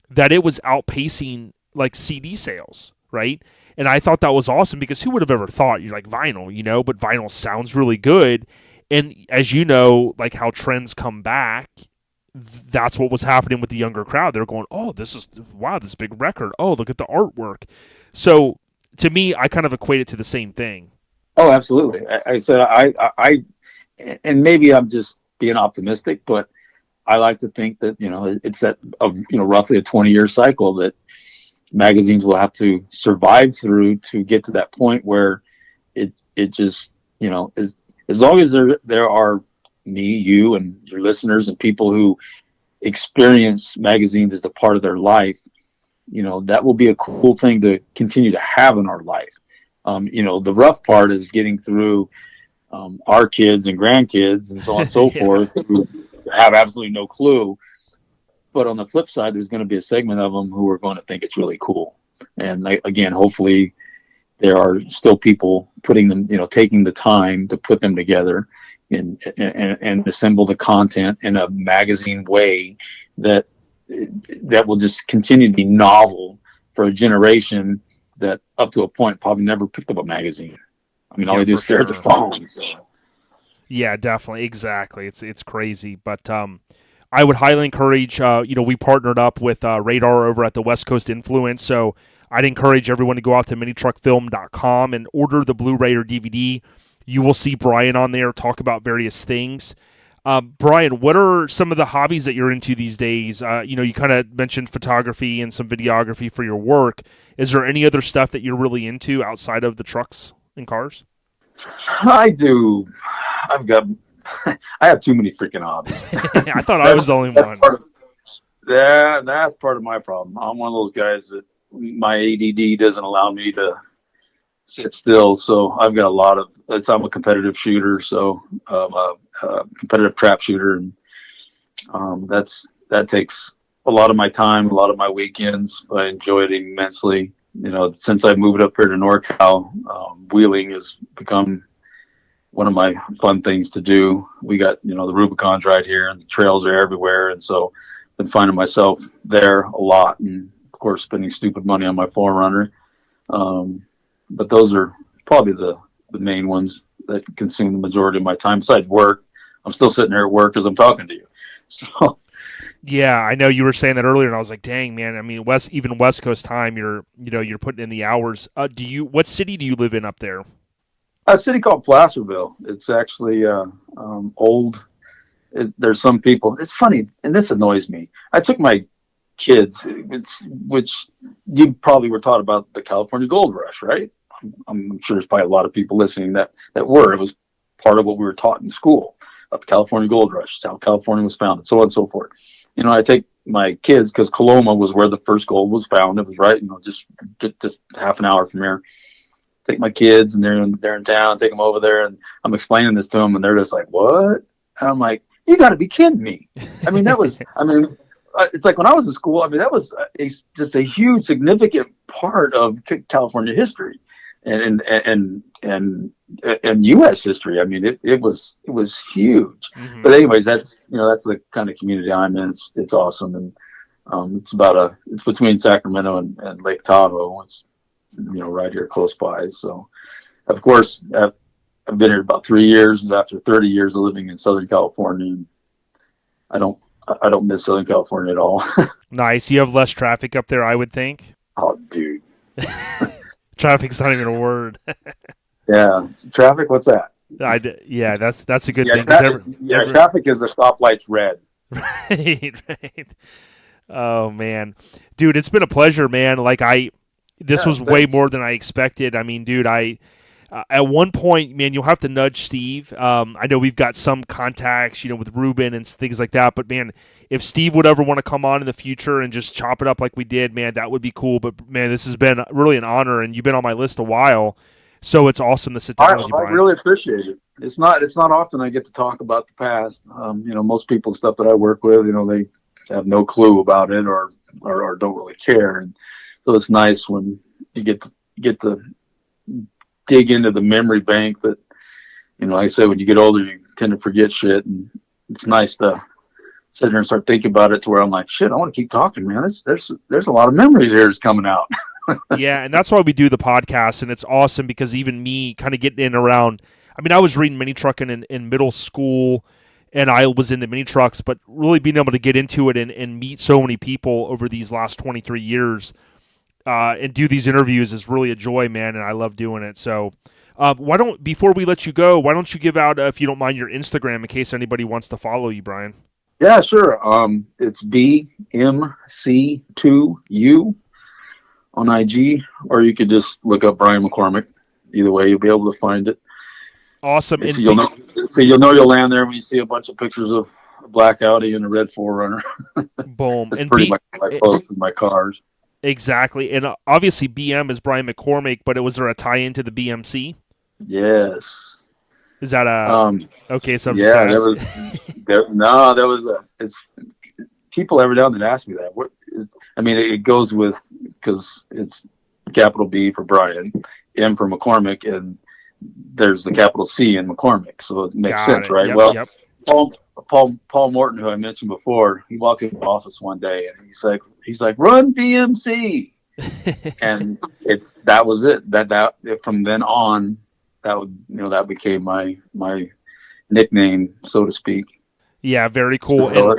that it was outpacing like CD sales, right? And I thought that was awesome, because who would have ever thought, you're like, vinyl, you know, but vinyl sounds really good. And as you know, like, how trends come back, that's what was happening with the younger crowd. They're going, oh, this big record. Oh, look at the artwork. So to me, I kind of equate it to the same thing. Oh, absolutely. I said and maybe I'm just being optimistic, but I like to think that, it's that of, roughly a 20-year cycle that magazines will have to survive through to get to that point where it just, as long as there are me, you, and your listeners and people who experience magazines as a part of their life, that will be a cool thing to continue to have in our life. The rough part is getting through our kids and grandkids and so on and so forth who have absolutely no clue. But on the flip side, there's going to be a segment of them who are going to think it's really cool. And again, hopefully there are still people putting them, taking the time to put them together and assemble the content in a magazine way that will just continue to be novel for a generation that up to a point probably never picked up a magazine. I mean, all they do is stare at their phones. Yeah, definitely. Exactly. It's crazy. But I would highly encourage, we partnered up with Radar over at the West Coast Influence. So I'd encourage everyone to go out to minitruckfilm.com and order the Blu-ray or DVD. You will see Brian on there talk about various things. Brian, what are some of the hobbies that you're into these days? You kind of mentioned photography and some videography for your work. Is there any other stuff that you're really into outside of the trucks and cars? I do. I have too many freaking hobbies. I thought I was the only one. That's part of my problem. I'm one of those guys that my ADD doesn't allow me to sit still. So I've got a lot of, I'm a competitive shooter. So a competitive trap shooter. And that takes a lot of my time, a lot of my weekends. I enjoy it immensely. Since I moved up here to NorCal, wheeling has become one of my fun things to do. We got, the Rubicons right here and the trails are everywhere. And so I've been finding myself there a lot and of course spending stupid money on my 4Runner. But those are probably the main ones that consume the majority of my time. Besides work, I'm still sitting there at work as I'm talking to you. So yeah, I know you were saying that earlier and I was like, dang man, I mean, even West Coast time, you're putting in the hours. What city do you live in up there? A city called Placerville. It's actually old. There's some people. It's funny, and this annoys me. I took my kids, which you probably were taught about the California Gold Rush, right? I'm sure there's probably a lot of people listening that were. It was part of what we were taught in school about the California Gold Rush, how California was founded, so on and so forth. I take my kids because Coloma was where the first gold was found. It was right, just half an hour from here. Take my kids and they're in town, take them over there, and I'm explaining this to them, and they're just like, "What?" And I'm like, "You got to be kidding me!" I mean, it's like when I was in school. I mean, that was just a huge, significant part of California history, and U.S. history. I mean, it was huge. Mm-hmm. But anyways, that's the kind of community I'm in. It's awesome, and it's between Sacramento and Lake Tahoe. It's right here close by. So, of course, I've been here about 3 years, and after 30 years of living in Southern California, I don't miss Southern California at all. Nice. You have less traffic up there, I would think. Oh, dude. Traffic's not even a word. Yeah. Traffic? What's that? Yeah, that's a good thing. Traffic is the stoplight's red. Right. Oh, man. Dude, it's been a pleasure, man. This was way more than I expected. I mean, dude, at one point, man, you'll have to nudge Steve. I know we've got some contacts, with Ruben and things like that. But, man, if Steve would ever want to come on in the future and just chop it up like we did, man, that would be cool. But, man, this has been really an honor, and you've been on my list a while. So it's awesome to sit down with you, Brian. I really appreciate it. It's not often I get to talk about the past. Most people, stuff that I work with, they have no clue about it or don't really care. And so it's nice when you get to dig into the memory bank that, like I said, when you get older, you tend to forget shit. And it's nice to sit there and start thinking about it to where I'm like, shit, I want to keep talking, man. There's a lot of memories here that's coming out. Yeah, and that's why we do the podcast. And it's awesome because even me kind of getting in around, I mean, I was reading Mini Truckin in middle school. and I was into mini trucks, but really being able to get into it and meet so many people over these last 23 years and do these interviews is really a joy, man, and I love doing it. So before we let you go, why don't you give out, if you don't mind, your Instagram in case anybody wants to follow you, Brian? Yeah, sure. It's BMC2U on IG, or you could just look up Brian McCormick. Either way, you'll be able to find it. Awesome. So you'll know you'll land there when you see a bunch of pictures of a black Audi and a red 4Runner. Boom. That's and pretty much my post with my cars. Exactly. And obviously BM is Brian McCormick, but was there a tie-in to the BMC? Yes. Is that okay? So yeah, there was it's people every now and then ask me that. It goes with, because it's capital B for Brian, M for McCormick, and there's the capital C in McCormick, so it makes sense, right? Yep, well, yep. Paul Morton, who I mentioned before, he walked into the office one day and he's like, run BMC, and that was it. That from then on, that became my nickname, so to speak. Yeah, very cool. Still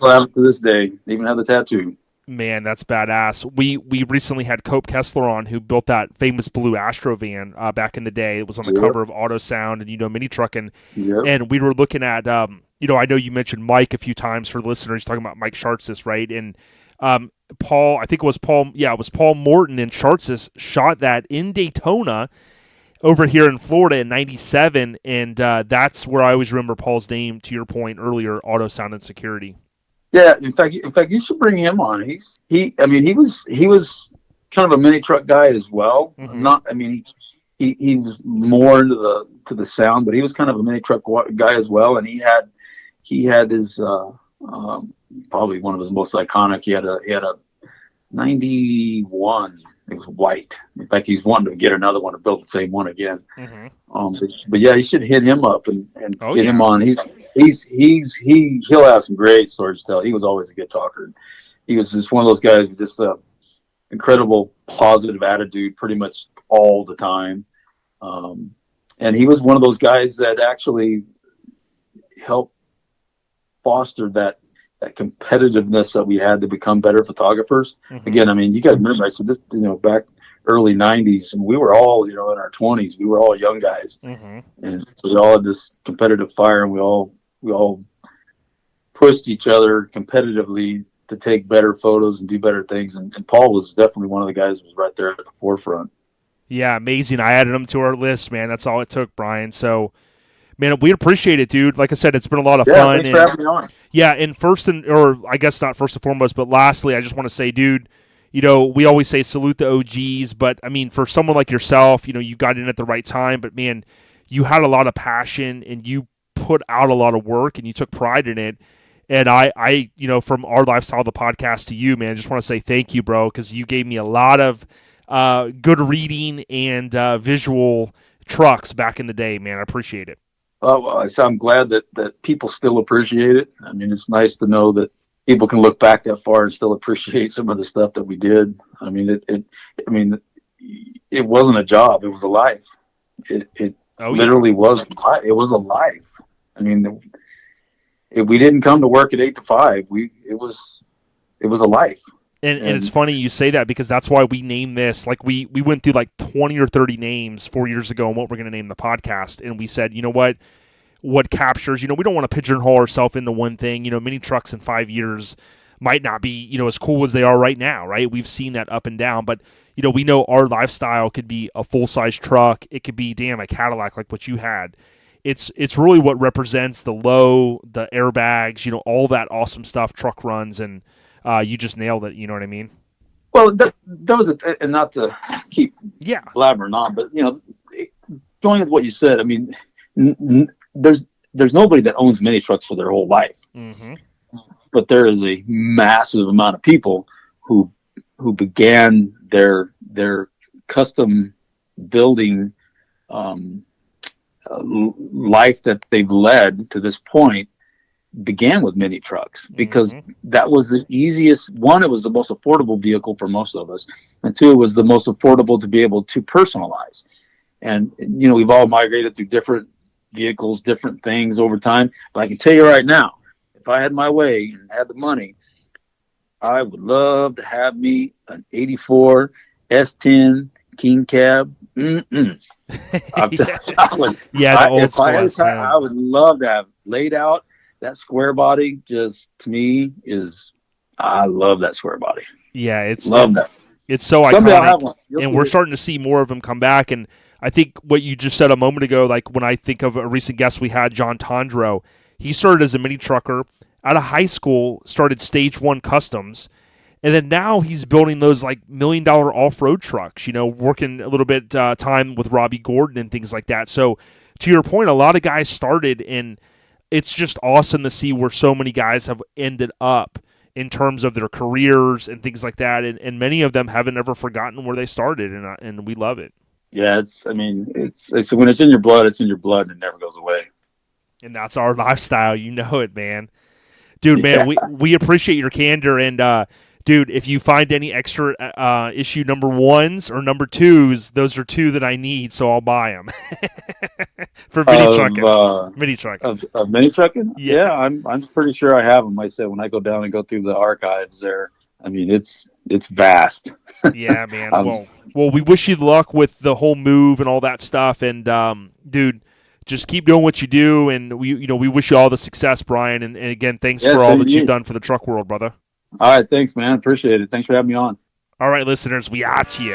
have it to this day. Even have the tattoo. Man, that's badass. We recently had Cope Kessler on, who built that famous blue Astro van back in the day. It was on the cover of Auto Sound and Mini Truckin. Yep. And we were looking at I know you mentioned Mike a few times for the listeners, talking about Mike Shartzis, right? And Paul, I think it was Paul. Yeah, it was Paul Morton and Shartzis shot that in Daytona over here in Florida in '97, and that's where I always remember Paul's name. To your point earlier, Auto Sound and Security. Yeah, in fact, you should bring him on. He was kind of a mini truck guy as well. Mm-hmm. He was more into the sound, but he was kind of a mini truck guy as well. And he had his probably one of his most iconic. He had a 91. It was white. In fact, he's wanting to get another one to build the same one again. Mm-hmm. But yeah, you should hit him up and get him on. He'll have some great stories to tell. He was always a good talker. He was just one of those guys with just a incredible positive attitude pretty much all the time. And he was one of those guys that actually helped foster that competitiveness that we had to become better photographers. Mm-hmm. Again, you guys remember, I said this, back early 90s, and we were all, in our 20s, we were all young guys. Mm-hmm. And so we all had this competitive fire, and we all pushed each other competitively to take better photos and do better things. And Paul was definitely one of the guys who was right there at the forefront. Yeah, amazing. I added him to our list, man. That's all it took, Brian. So, man, we appreciate it, dude. Like I said, it's been a lot of fun. Thanks for having me on. Yeah, and I guess not first and foremost, but lastly, I just want to say, dude, we always say salute the OGs, but for someone like yourself, you got in at the right time, but man, you had a lot of passion and you put out a lot of work and you took pride in it. And I from our lifestyle, the podcast, to you, man, I just want to say thank you, bro, because you gave me a lot of good reading and visual trucks back in the day, man. I appreciate it. Well, I'm glad that people still appreciate it. It's nice to know that people can look back that far and still appreciate some of the stuff that we did. It wasn't a job; it was a life. It literally was. It was a life. We didn't come to work at 8 to 5. It was a life. And it's funny you say that, because that's why we named this. Like we went through like 20 or 30 names 4 years ago on what we're going to name the podcast. And we said, what captures, we don't want to pigeonhole ourselves into one thing. Mini trucks in 5 years might not be, as cool as they are right now, right? We've seen that up and down, but we know our lifestyle could be a full-size truck. It could be, a Cadillac like what you had. It's really what represents the airbags, all that awesome stuff, truck runs, and you just nailed it. You know what I mean? Well, that was and not to keep blabbering on, but going with what you said, there's nobody that owns mini trucks for their whole life, mm-hmm. but there is a massive amount of people who began their custom building life that they've led to this point began with mini trucks, because mm-hmm. that was the easiest. One, it was the most affordable vehicle for most of us, and two, it was the most affordable to be able to personalize. And we've all migrated through different vehicles, different things over time. But I can tell you right now, if I had my way and had the money, I would love to have me an 84 S10 King Cab. Yeah, I the old school S10. I would love to have laid out that square body. Just to me I love that square body. Yeah, Love that. It's so Someday I'll have iconic, one. and we're starting to see more of them come back. And I think what you just said a moment ago, like when I think of a recent guest we had, John Tondro, he started as a mini trucker out of high school, started Stage 1 Customs, and then now he's building those like $1 million off-road trucks, working a little bit time with Robbie Gordon and things like that. So to your point, a lot of guys started, and it's just awesome to see where so many guys have ended up in terms of their careers and things like that, and many of them haven't ever forgotten where they started, and we love it. Yeah, it's when it's in your blood, it's in your blood, and it never goes away. And that's our lifestyle, it, man. Dude, man, we appreciate your candor, and dude, if you find any extra issue number 1s or number 2s, those are 2 that I need, so I'll buy them for mini trucking. Mini trucking. Of mini trucking? Yeah, I'm pretty sure I have them. I said when I go down and go through the archives there, I mean it's vast. Yeah, man. Well, we wish you luck with the whole move and all that stuff, and dude, just keep doing what you do, and we wish you all the success, Brian. And again, thanks for all that you've done for the truck world, brother. All right, thanks, man. Appreciate it. Thanks for having me on. All right, listeners, we at you.